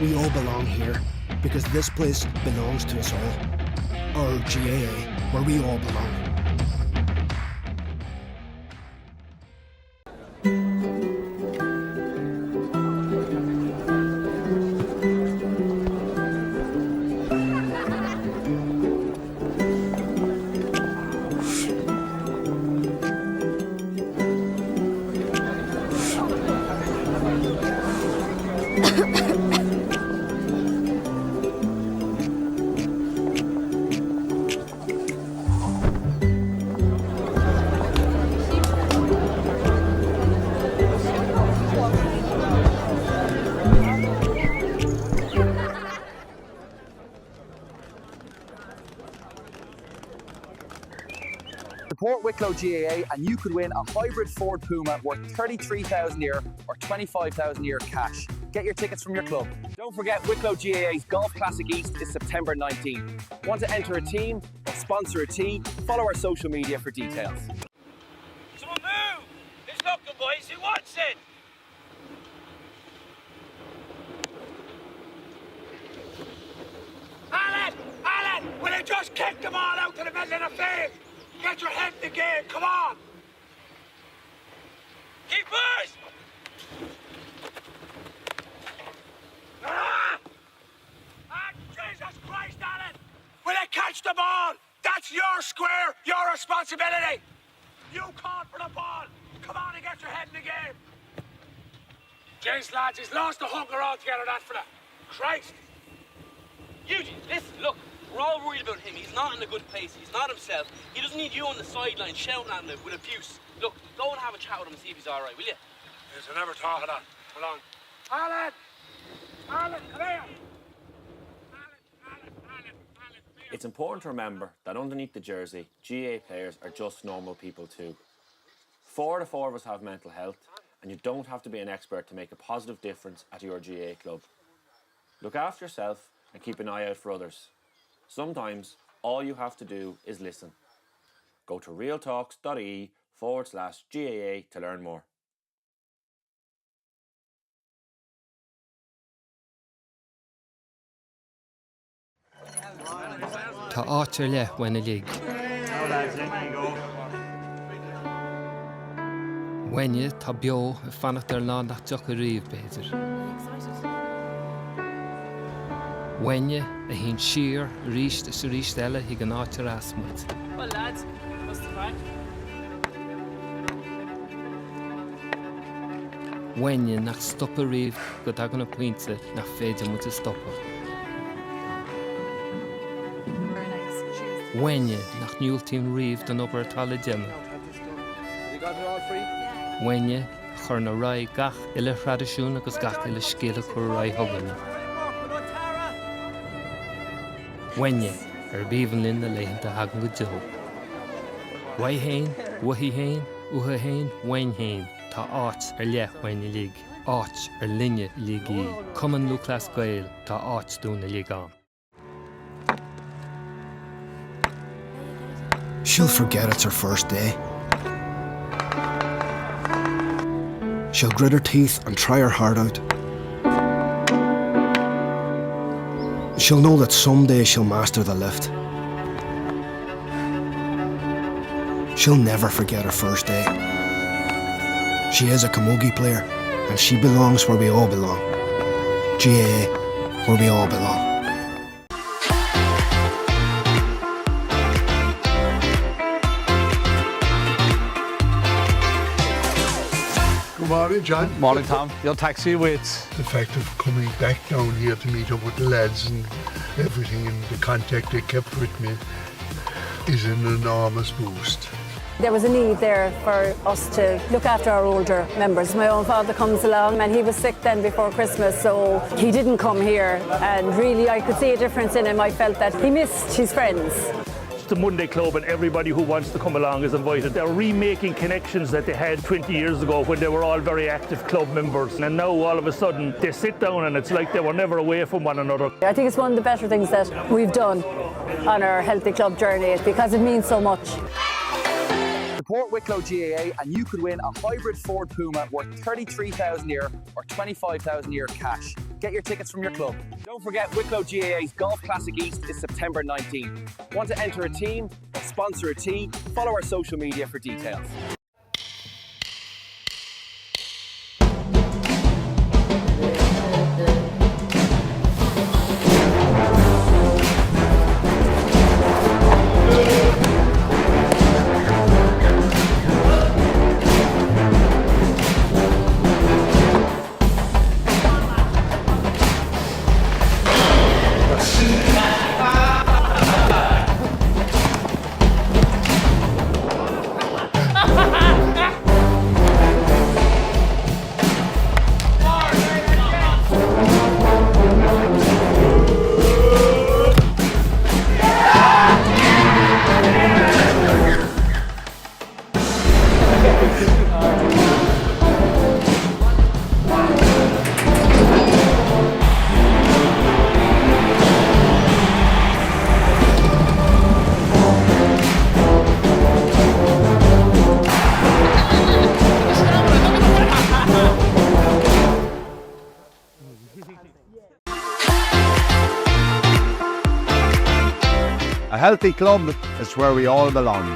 We all belong here, because this place belongs to us all. Our GAA, where we all belong. Support Wicklow GAA and you could win a hybrid Ford Puma worth €33,000 a year or €25,000 a year cash. Get your tickets from your club. Don't forget Wicklow GAA's Golf Classic East is September 19. Want to enter a team or sponsor a tee? Follow our social media for details. Someone move. It's local, boys. Who wants it? Alan, will you just kick the ball out to the middle of the field? Get your head in the game, come on! Keepers! Jesus Christ, Alan! Will they catch the ball? That's your square, your responsibility! You called for the ball! Come on and get your head in the game! James, lads, he's lost the hunger altogether, that fella. Christ! Eugene, listen, look. We're all worried about him. He's not in a good place. He's not himself. He doesn't need you on the sideline shouting at him with abuse. Look, go and have a chat with him and see if he's all right, will you? Yes, I never thought of that. Hold on. Alan, come here! Alan. It's important to remember that underneath the jersey, GAA players are just normal people too. 4 to 4 of us have mental health, and you don't have to be an expert to make a positive difference at your GAA club. Look after yourself and keep an eye out for others. Sometimes all you have to do is listen. Go to realtalks.ie/GAA to learn more. Tá áitir le bhain lig. Bhaine tá beo a fannacht ar lá nach teach a riomh béidir. Bhaine a hín siar ríist sa ríist eile hí an áitir asmuid. Well lads, what's the crack? Bhaine nach stoppa riomh go dagan na pointe nach féidir mu a stoppa. Wenye nach Newton Reeve den upper Taladema. You got it all free? Wenye churna rai gach ille tradiisiún agus gach ille scéile chur rai hogan. Wenye bíhan linn na leitheanta hagan go dul. Wai hain, wahi hain, uha hain, wain hain. Tá áit lech waine lig. Áit linne ligi. Cuman lú clas gael, tá áit dúna ligán. She'll forget it's her first day. She'll grit her teeth and try her heart out. She'll know that someday she'll master the lift. She'll never forget her first day. She is a camogie player, and she belongs where we all belong. GAA, where we all belong. Good morning, John. Morning, Tom. Your taxi waits. The fact of coming back down here to meet up with the lads and everything and the contact they kept with me is an enormous boost. There was a need there for us to look after our older members. My own father comes along and he was sick then before Christmas, so he didn't come here, and really I could see a difference in him. I felt that he missed his friends. It's the Monday Club and everybody who wants to come along is invited. They're remaking connections that they had 20 years ago when they were all very active club members, and now all of a sudden they sit down and it's like they were never away from one another. I think it's one of the better things that we've done on our healthy club journey because it means so much. Support Wicklow GAA and you could win a hybrid Ford Puma worth 33,000 euro or 25,000 euro cash. Get your tickets from your club. Don't forget Wicklow GAA's Golf Classic East is September 19th. Want to enter a team or sponsor a tee? Follow our social media for details. A healthy club is where we all belong.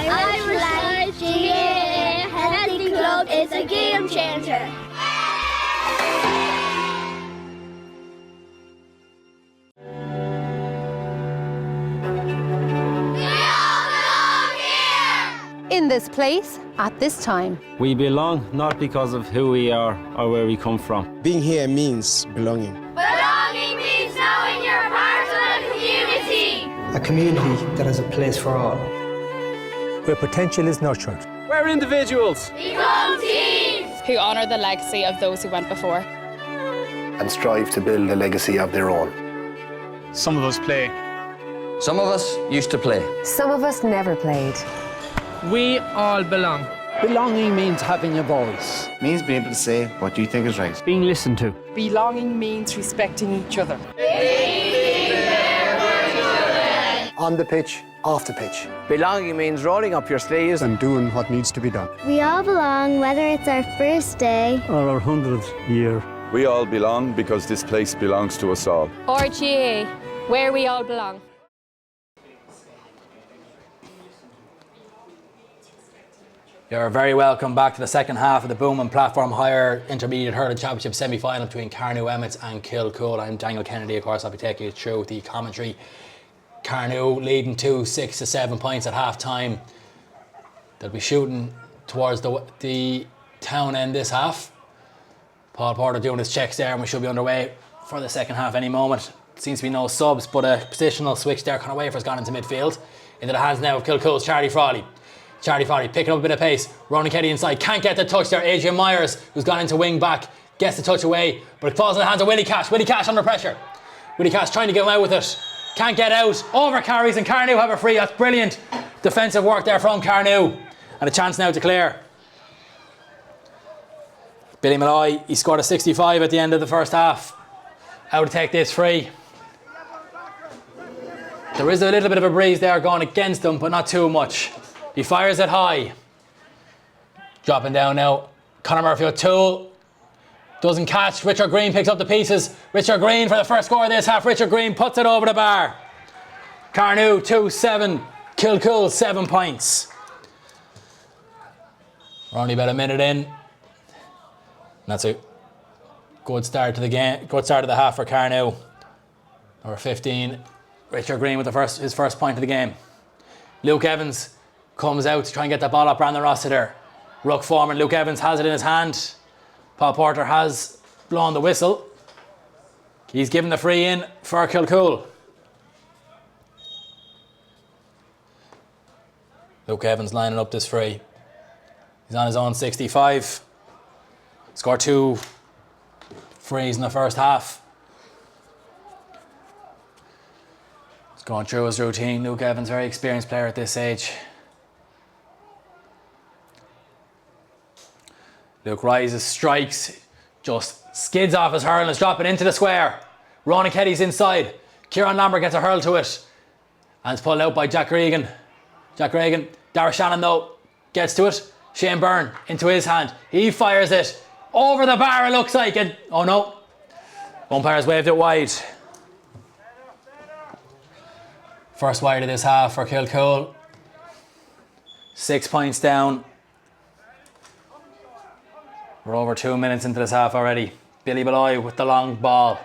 Irish GAA Healthy Club is a game changer. In this place, at this time. We belong not because of who we are or where we come from. Being here means belonging. Belonging means knowing you're part of a community. A community that has a place for all. Where potential is nurtured. We're individuals. Become teams. Who honour the legacy of those who went before. And strive to build a legacy of their own. Some of us play. Some of us used to play. Some of us never played. We all belong. Belonging means having a voice. Means being able to say what you think is right. Being listened to. Belonging means respecting each other. On the pitch, off the pitch. Belonging means rolling up your sleeves and doing what needs to be done. We all belong, whether it's our first day or our 100th year. We all belong because this place belongs to us all. RGA, where we all belong. You're very welcome back to the second half of the Boom and Platform Hire Intermediate Hurling Championship semi-final between Carnew Emmets and Kilcoole. I'm Daniel Kennedy, of course. I'll be taking you through the commentary. Carnew leading 6 to 7 points at half time. They'll be shooting towards the town end this half. Paul Porter doing his checks there, and we should be underway for the second half any moment. Seems to be no subs, but a positional switch there. Conor Wafer's gone into midfield. Into the hands now of Kilcoole's Charlie Frawley. Charlie Frawley picking up a bit of pace. Ronan Kelly inside. Can't get the touch there. Adrian Myers, who's gone into wing back, gets the touch away, but it falls in the hands of Willie Cash. Willie Cash under pressure. Willie Cash trying to get out with it. Can't get out. Over carries, and Carnew have a free. That's brilliant defensive work there from Carnew. And a chance now to clear. Billy Malloy, he scored a 65 at the end of the first half. How to take this free. There is a little bit of a breeze there going against him, but not too much. He fires it high. Dropping down now. Conor Murphy O'Toole doesn't catch. Richard Green picks up the pieces. Richard Green for the first score of this half. Richard Green puts it over the bar. Carnew 2-7. Kilcoole 7 points. We're only about a minute in. And that's a good start to the game. Good start of the half for Carnew. Number 15. Richard Green with his first point of the game. Luke Evans comes out to try and get that ball up Brandon Rossiter. Ruck foreman Luke Evans has it in his hand. Paul Porter has blown the whistle. He's given the free in for Kilcoole. Luke Evans lining up this free. He's on his own 65. Scored 2 frees in the first half. He's going through his routine. Luke Evans, very experienced player at this age. Luke rises, strikes, just skids off his hurl and is dropping into the square. Ronan Kelly's inside. Kieran Lambert gets a hurl to it. And it's pulled out by Jack Regan. Dara Shannon though gets to it. Shane Byrne into his hand. He fires it over the bar, it looks like. And, oh no. Umpire's waved it wide. First wide of this half for Kilcoole. 6 points down. We're over 2 minutes into this half already. Billy Malloy with the long ball.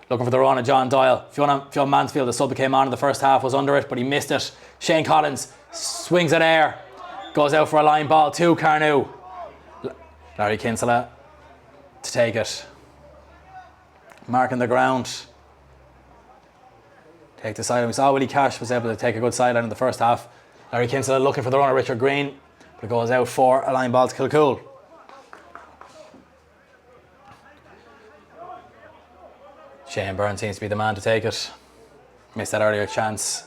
Looking for the run of John Doyle. John Mansfield, the sub that came on in the first half, was under it, but he missed it. Shane Collins swings it air. Goes out for a line ball to Carnew. Larry Kinsella to take it. Marking the ground. Take the sideline. We saw Willie Cash was able to take a good sideline in the first half. Larry Kinsella looking for the run of Richard Green, but it goes out for a line ball to Kilcoole. Shane Byrne seems to be the man to take it. Missed that earlier chance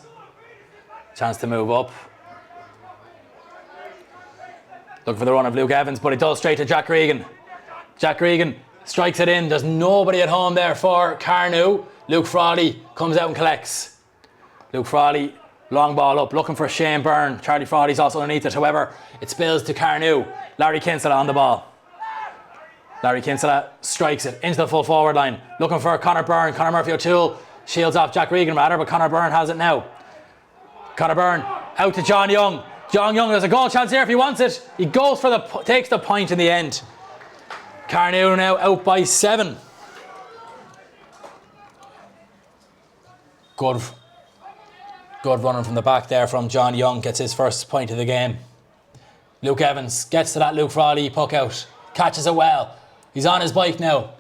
to move up. Looking for the run of Luke Evans, but it does straight to Jack Regan. Jack Regan strikes it in. There's nobody at home there for Carnew. Luke Frawley comes out and collects. Luke Frawley, long ball up, looking for Shane Byrne. Charlie Frawley's also underneath it. However, it spills to Carnew. Larry Kinsella on the ball. Larry Kinsella strikes it into the full forward line. Looking for Conor Byrne. Conor Murphy O'Toole shields off Jack Regan rather, but Conor Byrne has it now. Conor Byrne out to John Young. John Young, there's a goal chance here if he wants it. He goes for takes the point in the end. Carnew now out by 7. Good running from the back there from John Young. Gets his first point of the game. Luke Evans gets to that Luke Frawley puck out. Catches it well. He's on his bike now.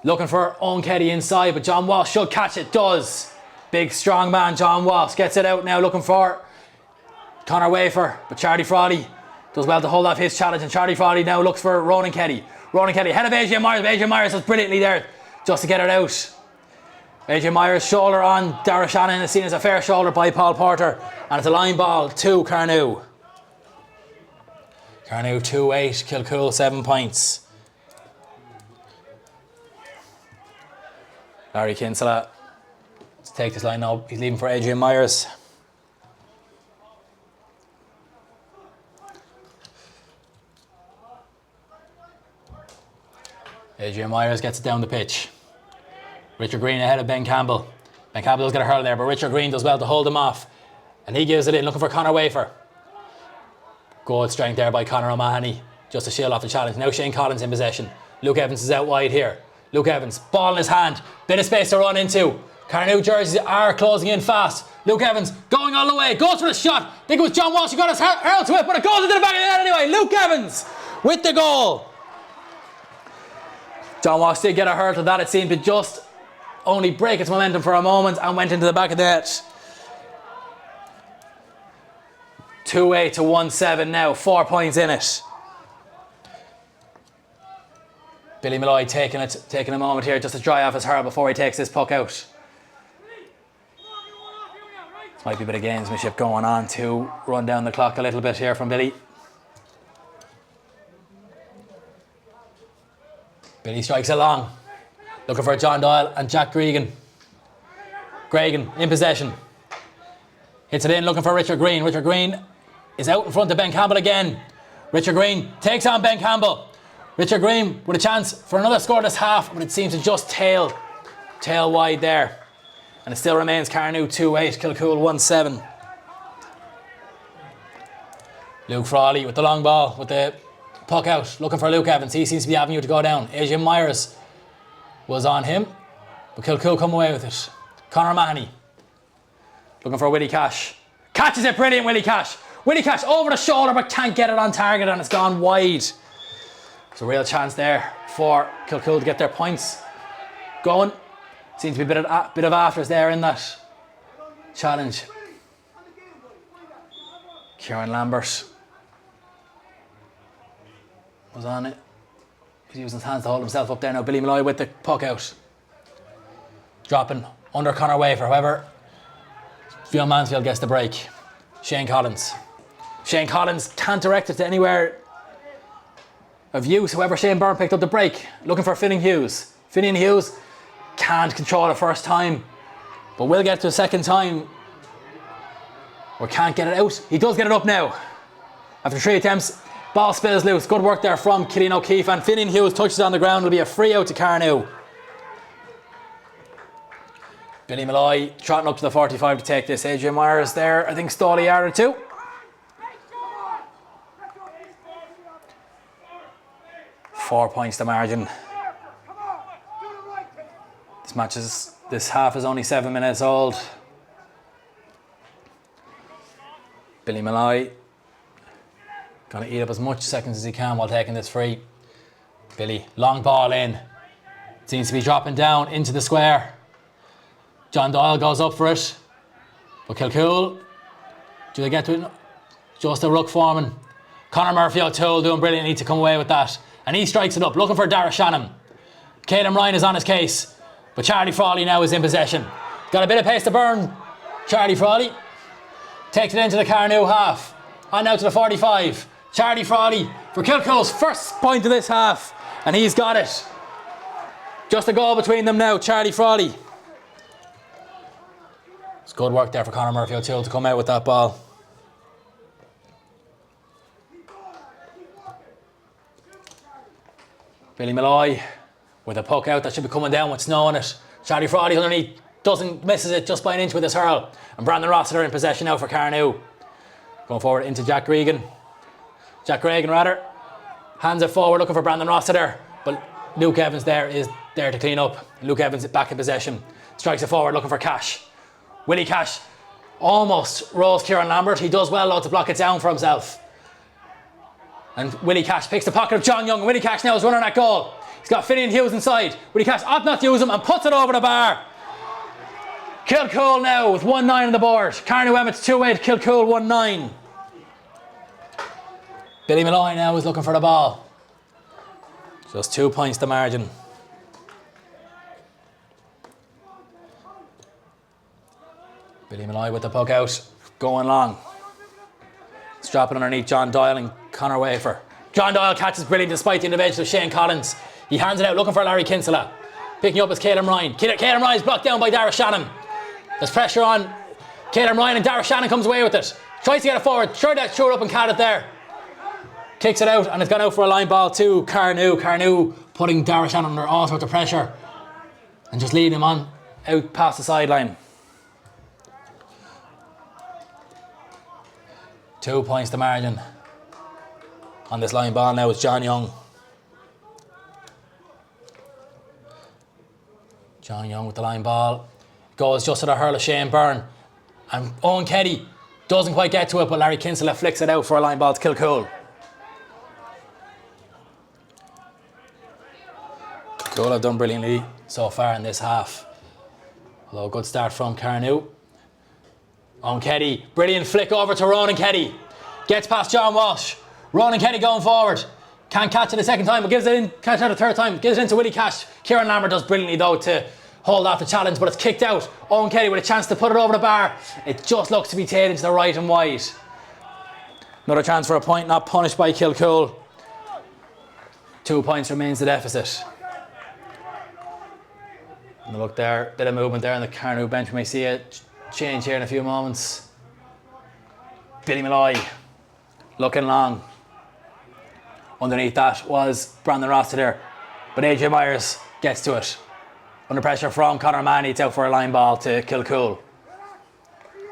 Looking for Owen Keddy inside, but John Walsh should catch it. Does. Big strong man John Walsh gets it out now, looking for Conor Wafer, but Charlie Frawley does well to hold off his challenge, and Charlie Frawley now looks for Ronan Kelly. Ronan Kelly ahead of Adrian Myers, but Adrian Myers does brilliantly there just to get it out. Adrian Myers' shoulder on Dara Shannon is seen as a fair shoulder by Paul Porter, and it's a line ball to Carnew. Carnew 2-8, Kilcoole 7 points. Larry Kinsella to take this line now. He's leaving for Adrian Myers. Adrian Myers gets it down the pitch. Richard Green ahead of Ben Campbell. Ben Campbell does get a hurl there, but Richard Green does well to hold him off. And he gives it in, looking for Conor Wafer. Good strength there by Conor O'Mahony, just to shield off the challenge. Now Shane Collins in possession. Luke Evans is out wide here. Luke Evans, ball in his hand. Bit of space to run into. Carnew jerseys are closing in fast. Luke Evans going all the way, goes for the shot. I think it was John Walsh who got his hurl to it, but it goes into the back of the net anyway. Luke Evans with the goal. John Walsh did get a hurl to that. It seemed to just only break its momentum for a moment and went into the back of the net. 2-8 to 1-7 now, 4 points in it. Billy Malloy taking a moment here just to dry off his hurl before he takes this puck out. This might be a bit of gamesmanship going on to run down the clock a little bit here from Billy. Billy strikes along, looking for John Doyle and Jack Gregan. Gregan in possession. Hits it in, looking for Richard Green. Richard Green is out in front of Ben Campbell again. Richard Green takes on Ben Campbell. Richard Green with a chance for another scoreless half, but it seems to just tail wide there. And it still remains Carnew 2-8, Kilcoole 1-7. Luke Frawley with the long ball, with the puck out, looking for Luke Evans. He seems to be avenue to go down. Adrian Myers was on him, but Kilcoole come away with it. Conor O'Mahony looking for Willie Cash. Catches it, brilliant Willie Cash. Willie Cash over the shoulder, but can't get it on target, and it's gone wide. There's a real chance there for Kilcoole to get their points going. Seems to be a bit of afters there in that challenge. Kieran Lambert was on it. He's using his hands to hold himself up there now. Billy Malloy with the puck out. Dropping under Conor Wafer. However, Phil Mansfield gets the break. Shane Collins. Shane Collins can't direct it to anywhere of use. However, Shane Byrne picked up the break, looking for Finian Hughes. Finian Hughes can't control it first time, but will get to a second time, or can't get it out. He does get it up now. After 3 attempts, ball spills loose. Good work there from Killian O'Keefe, and Finian Hughes touches on the ground. It'll be a free out to Carnew. Billy Malloy trotting up to the 45 to take this. Adrian Myers there, I think, stole a yard or two. Four points the margin. This half is only 7 minutes old. Billy Malloy gonna eat up as much seconds as he can while taking this free. Billy, long ball in. Seems to be dropping down into the square. John Doyle goes up for it. But Kilcoole, do they get to it? Just a ruck foreman. Conor Murphy O'Toole doing brilliantly to come away with that. And he strikes it up, looking for Dara Shannon. Caelan Ryan is on his case. But Charlie Frawley now is in possession. Got a bit of pace to burn. Charlie Frawley takes it into the Carnew half. On now to the 45. Charlie Frawley for Kilcoole's first point of this half. And he's got it. Just a goal between them now, Charlie Frawley. It's good work there for Conor Murphy O'Toole to come out with that ball. Billy Malloy with a puck out that should be coming down with snow on it. Charlie Frawley underneath misses it just by an inch with his hurl. And Brandon Rossiter in possession now for Carnew. Going forward into Jack Gregan. Jack Gregan rather. Hands it forward looking for Brandon Rossiter. But Luke Evans there is there to clean up. Luke Evans back in possession. Strikes it forward looking for Cash. Willie Cash almost rolls Kieran Lambert. He does well though to block it down for himself. And Willie Cash picks the pocket of John Young. And Willie Cash now is running that goal. He's got Finian Hughes inside. Willie Cash ought not to use him and puts it over the bar. Kilcoole now with 1-9 on the board. Carnew Emmets 2-8, Kilcoole 1-9. Billy Malloy now is looking for the ball. Just 2 points the margin. Billy Malloy with the puck out, going long. It's dropping underneath John Doyle and Conor Wafer. John Doyle catches brilliant despite the intervention of Shane Collins. He hands it out looking for Larry Kinsella. Picking up is Caelan Ryan. Caelan Ryan is blocked down by Dara Shannon. There's pressure on Caelan Ryan and Dara Shannon comes away with it. Tries to get it forward, throw it up and cat it there. Kicks it out and it's gone out for a line ball to Carnew. Carnew putting Darragh under all sorts of pressure and just leading him on out past the sideline. 2 points to margin. On this line ball now is John Young. John Young with the line ball. Goes just to the hurl of Shane Byrne. And Owen Keddy doesn't quite get to it, but Larry Kinsella flicks it out for a line ball to Kilcoole. Kilcoole have done brilliantly so far in this half. Although a good start from Carnew. Owen Keddy, brilliant flick over to Ronan Keddy. Gets past John Walsh. Ronan Keddy going forward. Can't catch it a second time, but gives it in. Catch it a third time. Gives it into Willie Cash. Kieran Lambert does brilliantly though to hold off the challenge, but it's kicked out. Owen Keddy with a chance to put it over the bar. It just looks to be tailed into the right and wide. Another chance for a point, not punished by Kilcoole. 2 points remains the deficit. And look there, bit of movement there on the Carnew bench. We may see a change here in a few moments. Billy Malloy looking long. Underneath that was Brandon Rossiter, but AJ Myers gets to it. Under pressure from Conor Manny, it's out for a line ball to Kilcoole. You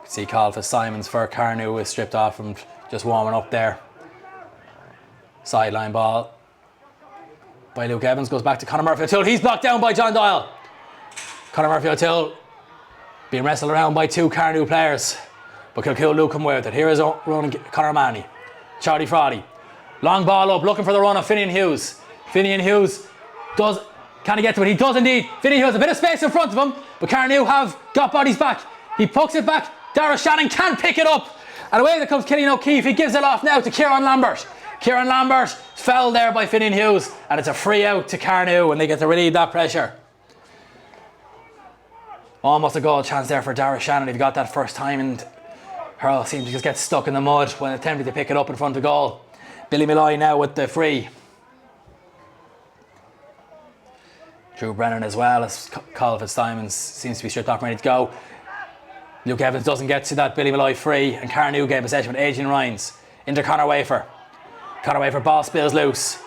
can see Colfa Simons for Carnew is stripped off from just warming up there. Sideline ball by Luke Evans, goes back to Conor Murphy-O'Toole. He's blocked down by John Doyle. Conor Murphy-O'Toole being wrestled around by 2 Carnew players, but Kilcoole do come away with it. Here is Conor Manny. Charlie Frawley. Long ball up, looking for the run of Finian Hughes. Finian Hughes can he get to it? He does indeed. Finian Hughes, a bit of space in front of him, but Carnew have got bodies back. He pucks it back. Darragh Shannon can pick it up. And away that comes Killian O'Keefe. He gives it off now to Kieran Lambert. Kieran Lambert fell there by Finian Hughes, and it's a free out to Carnew, and they get to relieve that pressure. Almost a goal chance there for Darragh Shannon. He got that first time, and Hurl seemed to just get stuck in the mud when attempting to pick it up in front of goal. Billy Malloy now with the free. Drew Brennan as well as Colfa Simons seems to be stripped off and ready to go. Luke Evans doesn't get to that Billy Malloy free, and Carnew gain possession with Adrian Rhines into Conor Wafer. Conor Wafer ball spills loose.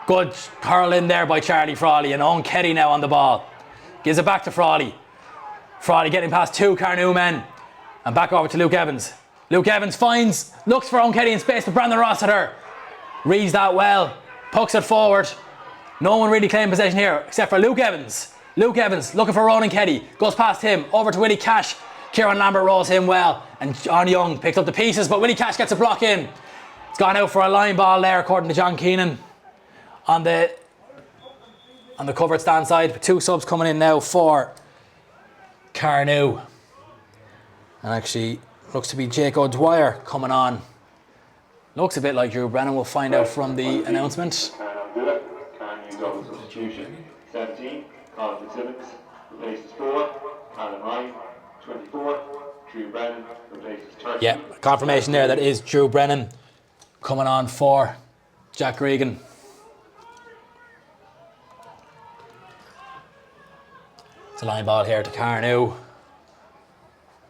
Good hurl in there by Charlie Frawley, and Owen Keddy now on the ball. Gives it back to Frawley. Frawley getting past 2 Carnew men and back over to Luke Evans. Luke Evans looks for Owen Keddy in space, but Brandon Rossiter reads that well, pucks it forward. No one really claimed possession here except for Luke Evans. Luke Evans looking for Ronan Keddy, goes past him, over to Willie Cash. Kieran Lambert rolls him well, and John Young picks up the pieces, but Willie Cash gets a block in. It's gone out for a line ball there, according to John Keenan, on the covered stand side. 2 subs coming in now for Carnew. And actually, looks to be Jake O'Dwyer coming on. Looks a bit like Drew Brennan. We'll find out from the announcement. Carnew double substitution. 17, Colin Fitzsimmons replaces Bhua. Alan Ryan, 24. Drew Brennan replaces 30. Yeah, confirmation there. That is Drew Brennan coming on for Jack Regan. It's a line ball here to Carnew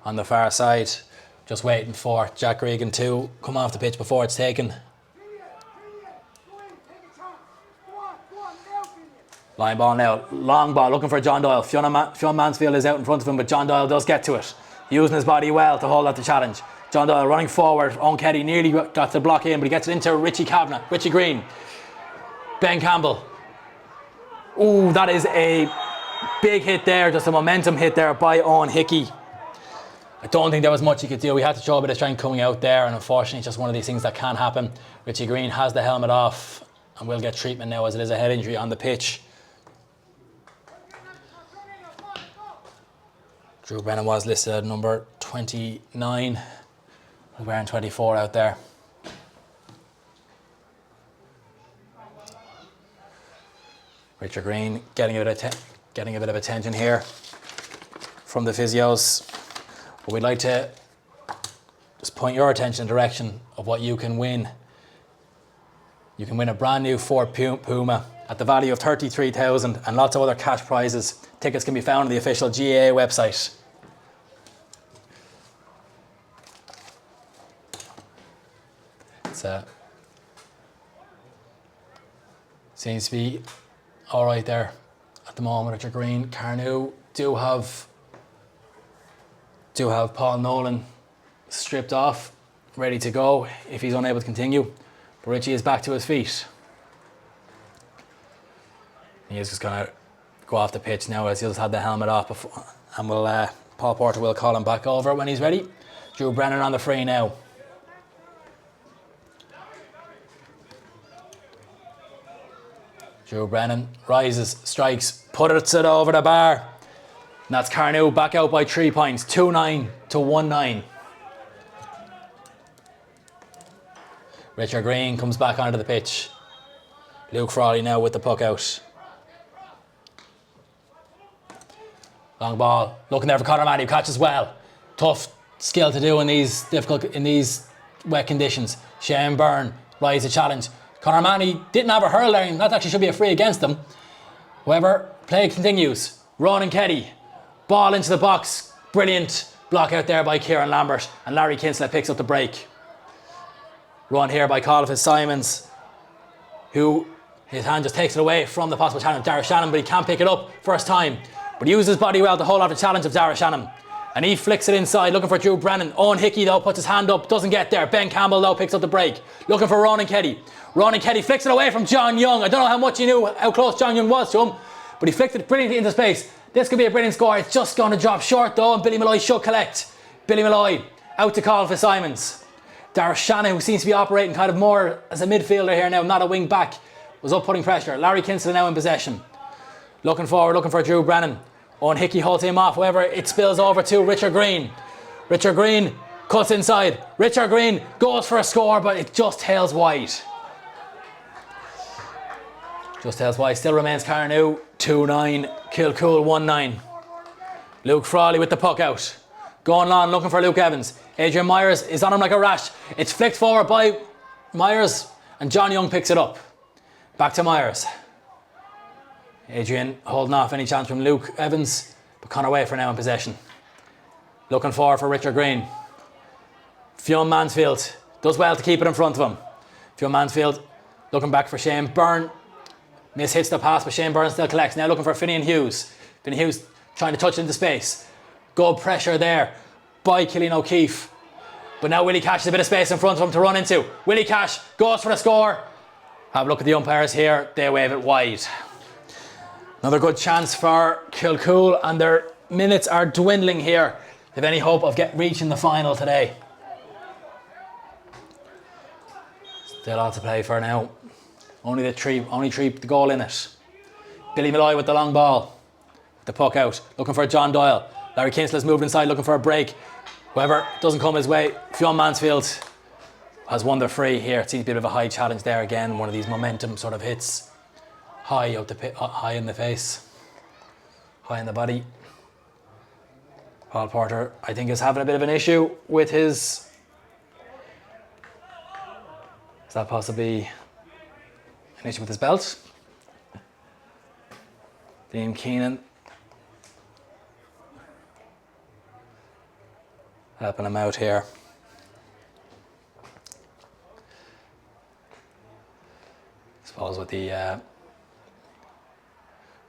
on the far side. Just waiting for Jack Regan to come off the pitch before it's taken. Line ball now, long ball, looking for John Doyle. Fionn Mansfield is out in front of him, but John Doyle does get to it. Using his body well to hold out the challenge. John Doyle running forward. Owen Keddy nearly got the block in, but he gets it into Richie Green. Ben Campbell. Ooh, that is a big hit there, just a momentum hit there by Owen Hickey. I don't think there was much he could do. We had to show a bit of strength coming out there, and unfortunately it's just one of these things that can happen. Richie Green has the helmet off and will get treatment now as it is a head injury on the pitch. Drew Brennan was listed at number 29. We're wearing 24 out there. Richard Green getting a bit of attention here from the physios. But we'd like to just point your attention in the direction of what you can win. You can win a brand new Ford Puma at the value of $33,000 and lots of other cash prizes. Tickets can be found on the official GAA website. Seems to be all right there at the moment at your green. Carnew do have Paul Nolan stripped off, ready to go if he's unable to continue. But Richie is back to his feet. He is just going to go off the pitch now as he'll just had the helmet off before, and Paul Porter will call him back over when he's ready. Drew Brennan on the free now. Drew Brennan rises, strikes, puts it over the bar. And that's Carnew back out by 3 points, 2-9 to 1-9. Richard Green comes back onto the pitch. Luke Frawley now with the puck out. Long ball, looking there for Conor Manny, who catches well. Tough skill to do in these wet conditions. Shane Byrne rides a challenge. Conor Manny didn't have a hurl there, and that actually should be a free against him. However, play continues. Ronan Keddy, ball into the box. Brilliant block out there by Kieran Lambert, and Larry Kinsella picks up the break. Run here by Colfis Simons, who his hand just takes it away from the possible challenge of Dara Shannon, but he can't pick it up first time. But he uses his body well to hold off the challenge of Dara Shannon. And he flicks it inside, looking for Drew Brennan. Owen Hickey, though, puts his hand up, doesn't get there. Ben Campbell, though, picks up the break. Looking for Ronan Keddy. Ronan Keddy flicks it away from John Young. I don't know how much he knew, how close John Young was to him, but he flicked it brilliantly into space. This could be a brilliant score. It's just going to drop short, though, and Billy Malloy should collect. Billy Malloy out to call for Simons. Dara Shannon, who seems to be operating kind of more as a midfielder here now, not a wing back, was up putting pressure. Larry Kinsella now in possession. Looking forward, looking for Drew Brennan. Owen Hickey holds him off. However, it spills over to Richard Green. Richard Green cuts inside. Richard Green goes for a score, but it just tails wide. Just tails wide. Still remains Carnew 2-9. Kilcoole 1-9. Luke Frawley with the puck out. Going on, looking for Luke Evans. Adrian Myers is on him like a rash. It's flicked forward by Myers, and John Young picks it up. Back to Myers. Adrian holding off any chance from Luke Evans, but Conor Way for now in possession. Looking forward for Richard Green. Fionn Mansfield does well to keep it in front of him. Fionn Mansfield looking back for Shane Byrne. Hits the pass, but Shane Byrne still collects. Now looking for Finian Hughes. Finian Hughes trying to touch it into space. Good pressure there by Killian O'Keefe. But now Willie Cash has a bit of space in front of him to run into. Willie Cash goes for the score. Have a look at the umpires here. They wave it wide. Another good chance for Kilcoole, and their minutes are dwindling here. They have any hope of reaching the final today. Still all to play for now. Only three the goal in it. Billy Malloy with the long ball. The puck out, looking for John Doyle. Larry Kinsella's moved inside, looking for a break. However, doesn't come his way. Fionn Mansfield has won the free here. It seems a bit of a high challenge there again. One of these momentum sort of hits. High in the face. High in the body. Paul Porter, I think, is having a bit of an issue with his... Is that possibly an issue with his belt? Liam Keenan helping him out here. I suppose with the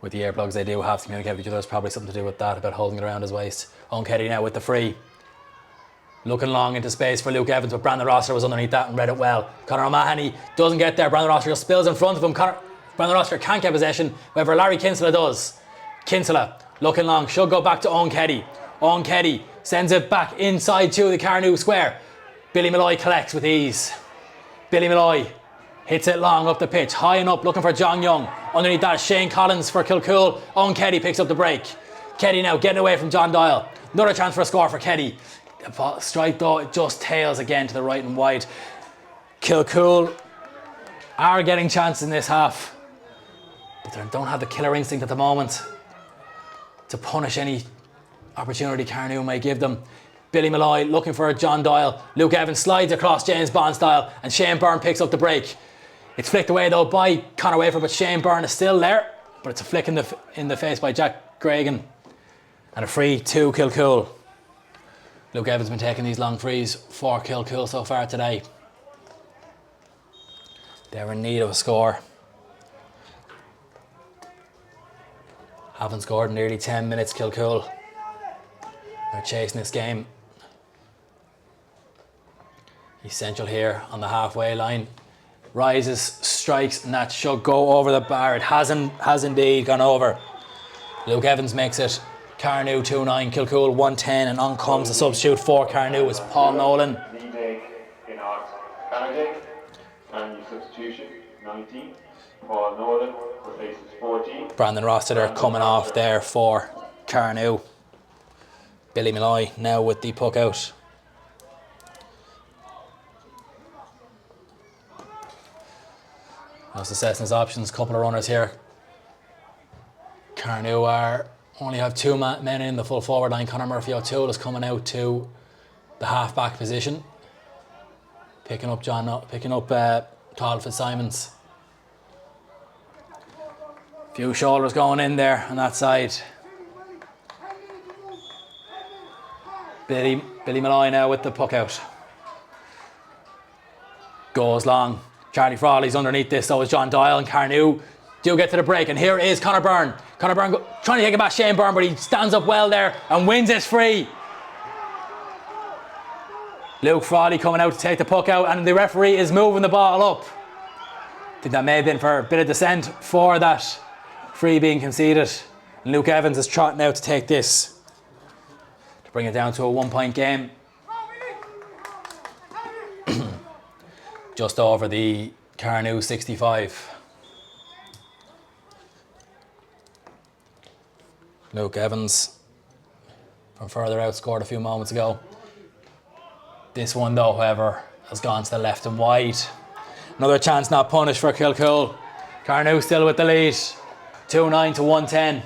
earplugs they do have to communicate with each other. There's probably something to do with that, about holding it around his waist. Owen Keddy now with the free. Looking long into space for Luke Evans, but Brandon Rossiter was underneath that and read it well. Conor O'Mahony doesn't get there. Brandon Rossiter just spills in front of him. Brandon Rossiter can't get possession. However, Larry Kinsella does. Kinsella looking long, should go back to Owen Keddy. Owen Keddy sends it back inside to the Carnew square. Billy Malloy collects with ease. Billy Malloy hits it long up the pitch, high and up, looking for John Young. Underneath that, Shane Collins for Kilcoole. Owen Keddy picks up the break. Keddy now getting away from John Doyle. Another chance for a score for Keddy. The strike though, it just tails again to the right and wide. Kilcoole are getting chances in this half, but they don't have the killer instinct at the moment to punish any opportunity Carnew may give them. Billy Malloy looking for John Doyle. Luke Evans slides across James Bond style, and Shane Byrne picks up the break. It's flicked away though by Conor Wafer, but Shane Byrne is still there. But it's a flick in the face by Jack Gregan, and a free to Kilcoole. Luke Evans has been taking these long frees for Kilcoole so far today. They're in need of a score. Haven't scored in nearly 10 minutes, Kilcoole. They're chasing this game. Essential here on the halfway line. Rises, strikes, and that should go over the bar. It has indeed gone over. Luke Evans makes it. Carnew 2-9, Kilcoole 1-10, and on comes the substitute for Carnew is Paul Nolan. In Arts Carnegie, Carnew substitution 19. Paul Nolan replaces 14. Brandon Rossiter coming off there for Carnew. Billy Malloy now with the puck out. Just assessing his options, couple of runners here. Carnew only have two men in the full forward line. Conor Murphy O'Toole is coming out to the half-back position. Picking up Todd Fitzsimons. Few shoulders going in there on that side. Billy Malloy now with the puck out. Goes long. Charlie Frawley's underneath this, so is John Doyle, and Carnew do get to the break, and here is Conor Byrne. Conor Byrne trying to take it back Shane Byrne, but he stands up well there and wins it free. Luke Frawley coming out to take the puck out, and the referee is moving the ball up. I think that may have been for a bit of dissent for that free being conceded. And Luke Evans is trotting out to take this to bring it down to a 1-point game. Just over the Carnew 65. Luke Evans from further out scored a few moments ago. This one though, however, has gone to the left and wide. Another chance not punished for Kilcoole. Carnew still with the lead. 2-9 to 1-10.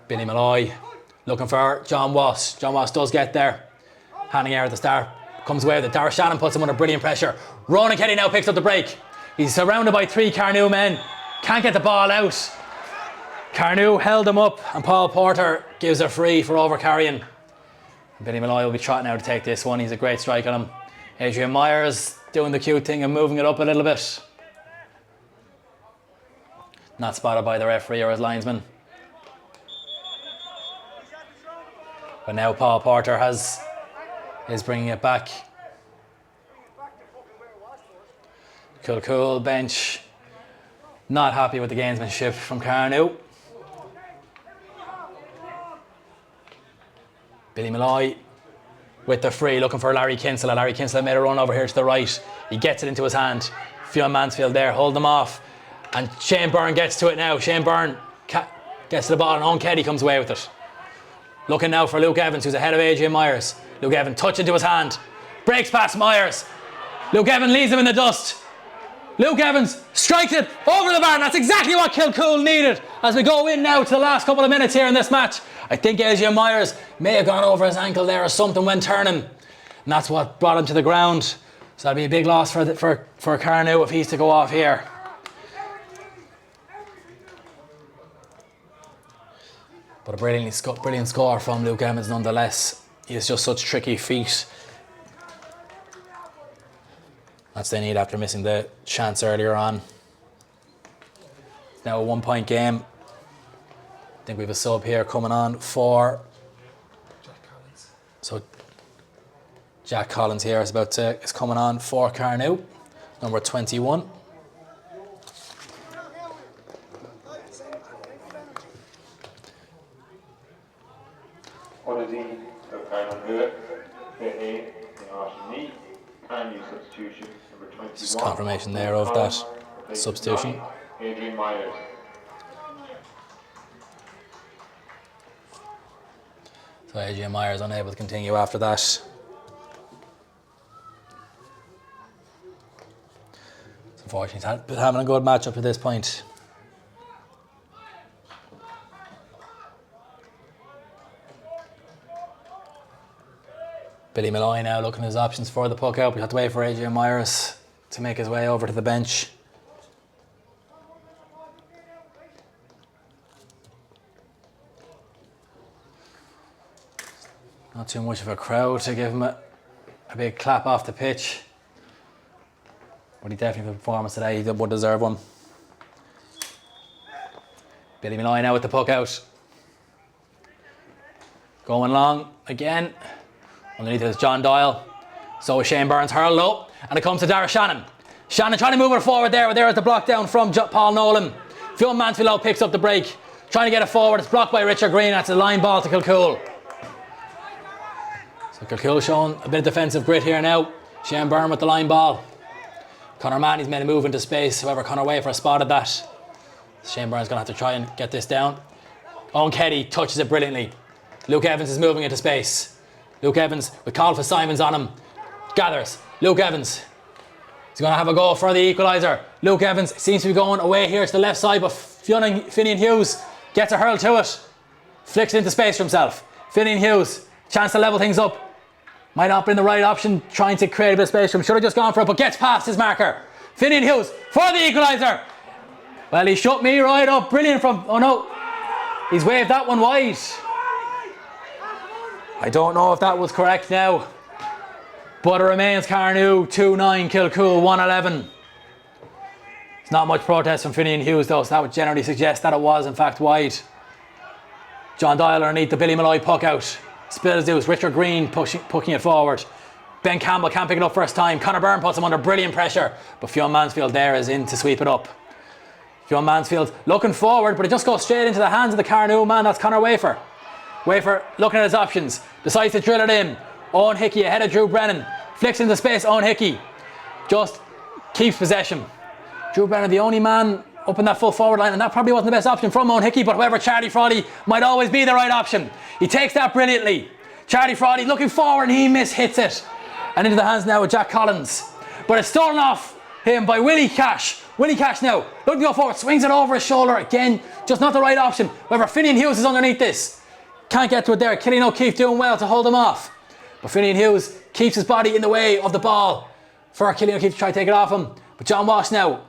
Billy Malloy looking for John Wass. John Wass does get there. Handing out at the start. Comes away with it. Darragh Shannon puts him under brilliant pressure. Ronan Kelly now picks up the break. He's surrounded by 3 Carnew men. Can't get the ball out. Carnew held him up, and Paul Porter gives a free for overcarrying. Billy Malloy will be trotting out to take this one. He's a great strike on him. Adrian Myers doing the cute thing and moving it up a little bit. Not spotted by the referee or his linesman. But now Paul Porter is bringing it back. Kilcoole bench not happy with the gamesmanship from Carnew. Billy Malloy with the free, looking for Larry Kinsella. Larry Kinsella made a run over here to the right. He gets it into his hand. Fionn Mansfield there, hold them off. And Shane Byrne gets to it now. Shane Byrne gets to the ball, and Owen Keddy comes away with it. Looking now for Luke Evans, who's ahead of AJ Myers. Luke Evans touch into his hand. Breaks past Myers. Luke Evans leaves him in the dust. Luke Evans strikes it over the bar, and that's exactly what Kilcoole needed as we go in now to the last couple of minutes here in this match. I think AJ Myers may have gone over his ankle there or something when turning, and that's what brought him to the ground. So that'll be a big loss for Carnew if he's to go off here. But a brilliant score from Luke Emmets nonetheless. He has just such tricky feet. That's they need after missing the chance earlier on. Now a 1-point game. I think we have a sub here coming on for Jack Collins here is coming on for Carnew, number 21. Just confirmation there of that substitution. Adrian Myers. So AJ Myers unable to continue after that. It's unfortunate he's having a good match up to this point. Billy Malloy now looking at his options for the puck out. We have to wait for AJ Myers to make his way over to the bench. Not too much of a crowd to give him a big clap off the pitch. But he definitely had a performance today. He would deserve one. Billy Malloy now with the puck out. Going long again. Underneath is John Doyle. So is Shane Burns hurled low. And it comes to Dara Shannon. Shannon trying to move it forward there. There at the block down from Paul Nolan. Fionn Mansfield picks up the break. Trying to get it forward. It's blocked by Richard Green. That's a line ball to Kilcoole. So Kilcoole showing a bit of defensive grit here now. Shane Byrne with the line ball. Conor Manny's made a move into space. However, Conor Wafer spotted that. Shane Byrne's going to have to try and get this down. Owen Keddy touches it brilliantly. Luke Evans is moving into space. Luke Evans with Colin Fitzsimons on him. Gathers. Luke Evans. He's going to have a go for the equaliser. Luke Evans seems to be going away here to the left side, but Finian Hughes gets a hurl to it. Flicks into space for himself. Finian Hughes, chance to level things up. Might not been the right option, trying to create a bit of space for him. Should have just gone for it, but gets past his marker. Finian Hughes for the equaliser. Well, he shut me right up. Brilliant from... Oh no. He's waved that one wide. I don't know if that was correct now. But it remains Carnew 2-9, Kilcoole 1-11. It's not much protest from Finian Hughes though, so that would generally suggest that it was in fact wide. John Doyle underneath the Billy Malloy puck out. Spills deuce, Richard Green pucking it forward. Ben Campbell can't pick it up first time. Conor Byrne puts him under brilliant pressure, but Fionn Mansfield there is in to sweep it up. Fionn Mansfield looking forward, but it just goes straight into the hands of the Carnew man. That's Conor Wafer. Wafer looking at his options, decides to drill it in. Owen Hickey ahead of Drew Brennan. Flicks into space, Owen Hickey just keeps possession. Drew Brennan the only man up in that full forward line, and that probably wasn't the best option from Owen Hickey, but however, Charlie Frawley might always be the right option. He takes that brilliantly. Charlie Frawley looking forward and he hits it. And into the hands now of Jack Collins. But it's stolen off him by Willie Cash. Willie Cash now looking to go forward, swings it over his shoulder again, just not the right option. However, Finian Hughes is underneath this. Can't get to it there. Killian O'Keefe doing well to hold him off. But Finian Hughes keeps his body in the way of the ball for Killian O'Keefe to try to take it off him. But John Walsh now,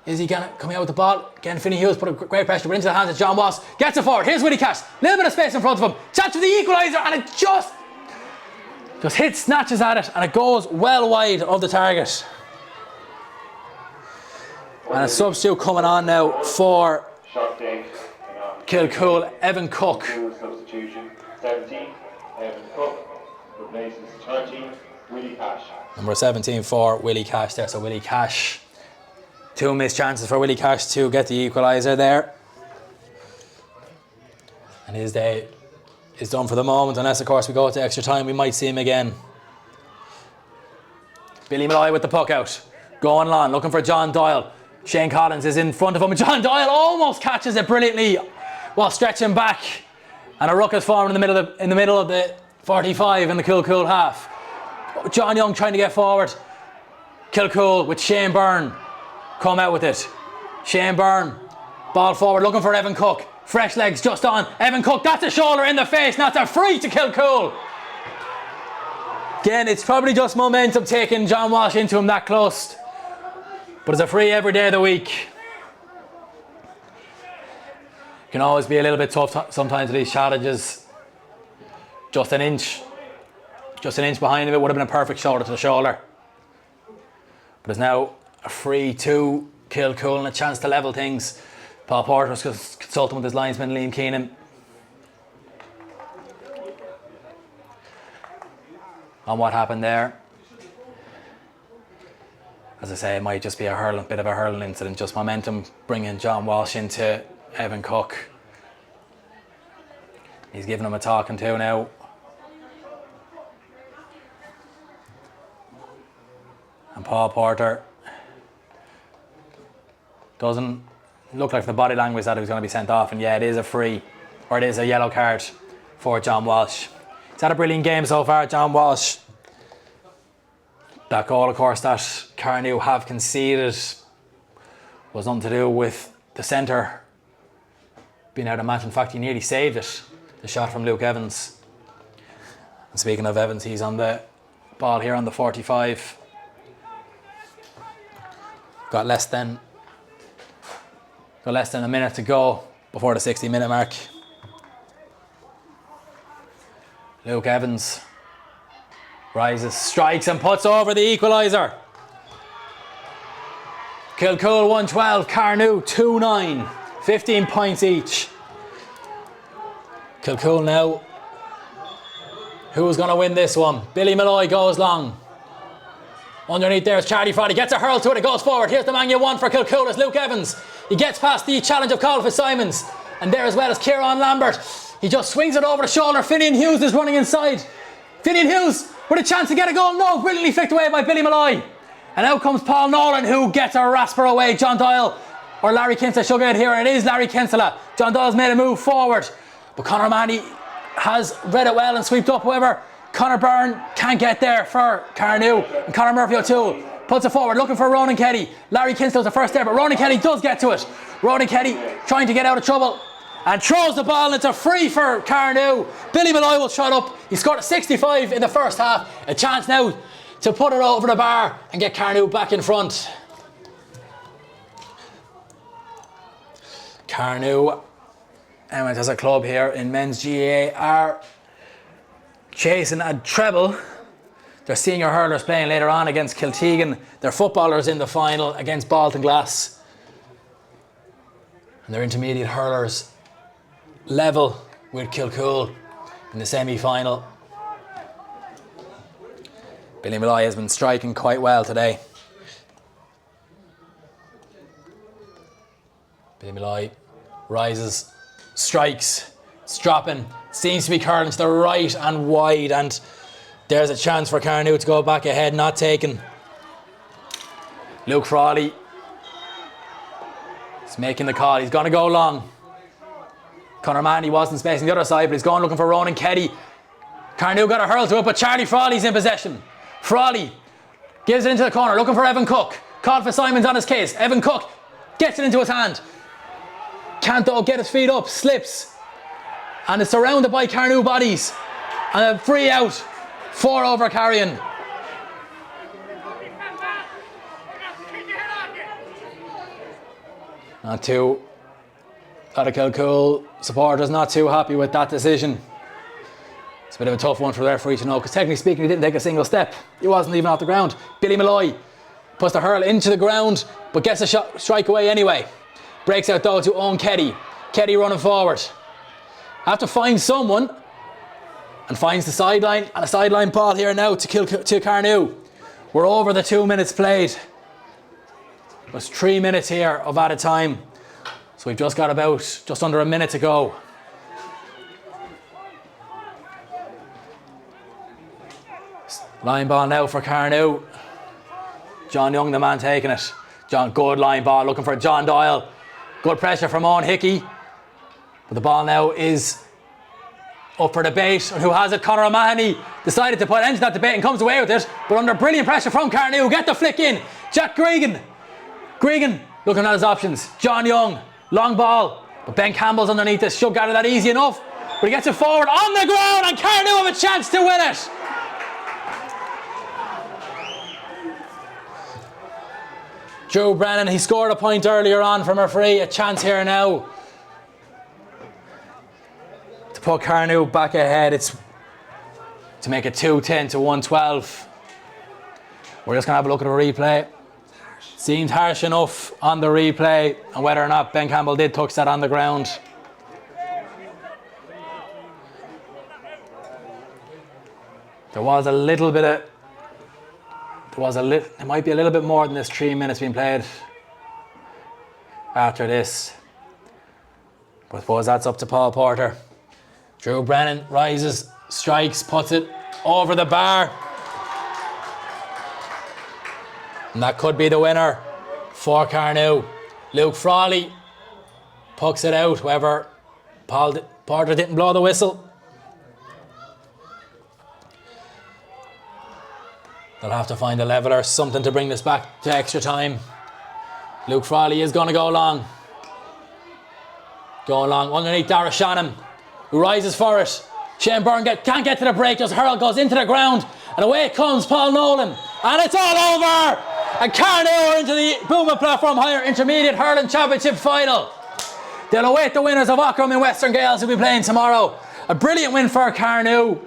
is he coming out with the ball? Again, Finian Hughes put a great pressure, but into the hands of John Walsh. Gets it forward. Here's Willie Cash. Little bit of space in front of him. Chance for the equaliser, and it just hits, snatches at it, and it goes well wide of the target. And a substitute coming on now for Kilcoole, Evan Cook. Substitution 17, Evan Cook replaces 13, Willie Cash. Number 17 for Willie Cash there. So Willie Cash, 2 missed chances for Willie Cash to get the equaliser there. And his day is done for the moment, unless of course we go to extra time. We might see him again. Billy Malloy with the puck out, going long, looking for John Doyle. Shane Collins is in front of him. John Doyle almost catches it brilliantly while stretching back, and a ruckus formed in the middle of the 45 in the Kilcoole half. John Young trying to get forward. Kilcoole with Shane Byrne come out with it. Shane Byrne, ball forward, looking for Evan Cook. Fresh legs just on. Evan Cook, that's a shoulder in the face, and that's a free to Kilcoole. Again, it's probably just momentum taking John Walsh into him that close. But it's a free every day of the week. Can always be a little bit tough sometimes with these challenges. Just an inch behind him, it would have been a perfect shoulder to the shoulder. But it's now a free to Kilcoole and a chance to level things. Paul Porter was consulting with his linesman Liam Keenan on what happened there. As I say, it might just be a bit of a hurling incident, just momentum bringing John Walsh into Evan Cook. He's giving him a talking to now. And Paul Porter doesn't look like the body language that he was going to be sent off, and yeah, it is a free, or it is a yellow card for John Walsh. He's had a brilliant game so far, John Walsh. That goal, of course, that Carnew have conceded was nothing to do with the centre being out of match. In fact, he nearly saved it, the shot from Luke Evans. And speaking of Evans, he's on the ball here on the 45. Got less than a minute to go before the 60-minute mark. Luke Evans rises, strikes and puts over the equaliser. Kilcoole 1-12, Carnew 2-9. 15 points each. Kilcoole now. Who's going to win this one? Billy Malloy goes long. Underneath there is Charlie Friday. Gets a hurl to it. It goes forward. Here's the man you want for Kilcoole. It's Luke Evans. He gets past the challenge of Colin Fitzsimons. And there as well as Kieran Lambert. He just swings it over the shoulder. Finian Hughes is running inside. Finian Hughes with a chance to get a goal. No, brilliantly flicked away by Billy Malloy. And out comes Paul Nolan, who gets a rasper away. John Doyle, or Larry Kinsella, should get it here. And it is Larry Kinsella. John Doyle's made a move forward. But Conor Manny has read it well and swept up. However, Conor Byrne can't get there for Carnew. And Conor Murphy O'Toole puts it forward, looking for Ronan Kelly. Larry Kinsella's the first there, but Ronan Kelly does get to it. Ronan Kelly trying to get out of trouble and throws the ball, and it's a free for Carnew. Billy Malloy will shut up. He scored a 65 in the first half. A chance now to put it over the bar and get Carnew back in front. Carnew Emmet as a club here in men's GAA are chasing a treble. Their senior hurlers playing later on against Kiltegan. Their footballers in the final against Baltinglass. And their intermediate hurlers level with Kilcoole in the semi-final. Billy Malloy has been striking quite well today. Billy Malloy rises, strikes, it's dropping, seems to be curling to the right and wide, and there's a chance for Carnew to go back ahead, not taken. Luke Frawley is making the call, he's going to go long. Conor Manny wasn't spacing the other side, but he's going looking for Ronan Kelly. Carnew got a hurl to it, but Charlie Frawley's in possession. Frawley gives it into the corner, looking for Evan Cook. Called for Simon's on his case. Evan Cook gets it into his hand. Can't though get his feet up, slips. And it's surrounded by Carnew bodies. And a free out, 4 over Carrion. Not too, a lot of Kilcoole supporters not too happy with that decision. It's a bit of a tough one for the referee to know, because technically speaking he didn't take a single step. He wasn't even off the ground. Billy Malloy puts the hurl into the ground, but gets a strike away anyway. Breaks out though to Owen Keddy. Keddy running forward. Have to find someone, and finds the sideline, and a sideline ball here now to Carnew. We're over the 2 minutes played. There's 3 minutes here of added time. So we've just got about just under a minute to go. Line ball now for Carnew. John Young, the man taking it. John, good line ball, looking for John Doyle. Good pressure from Owen Hickey. But the ball now is up for debate. And who has it? Conor O'Mahony decided to put end to that debate and comes away with it. But under brilliant pressure from Carnew, get the flick in. Jack Gregan. Gregan looking at his options. John Young, long ball. But Ben Campbell's underneath this. Should get it that easy enough. But he gets it forward on the ground, and Carnew have a chance to win it. Drew Brennan, he scored a point earlier on from a free. A chance here now to put Carnew back ahead. It's to make it 2-10 to 112. We're just going to have a look at a replay. Seemed harsh enough on the replay, and whether or not Ben Campbell did touch that on the ground. There was a little bit of... It might be a little bit more than this 3 minutes being played after this. But I suppose that's up to Paul Porter. Drew Brennan rises, strikes, puts it over the bar. And that could be the winner for Carnew. Luke Frawley pucks it out. However, Paul Porter didn't blow the whistle. They'll have to find a leveler, something to bring this back to extra time. Luke Frawley is going to go long. Going long underneath Dara Shannon, who rises for it. Shane Byrne can't get to the break. Just hurl goes into the ground. And away comes Paul Nolan. And it's all over. And Carnew are into the Bhua Platform Higher Intermediate Hurling Championship final. They'll await the winners of Aughrim and Western Gales, who will be playing tomorrow. A brilliant win for Carnew.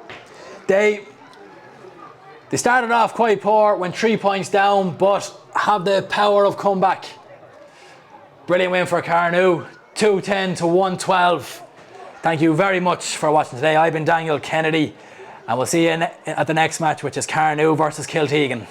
They started off quite poor, went 3 points down, but have the power of comeback. Brilliant win for Carnew. 210 to 112. Thank you very much for watching today. I've been Daniel Kennedy, and we'll see you at the next match, which is Carnew versus Kiltegan.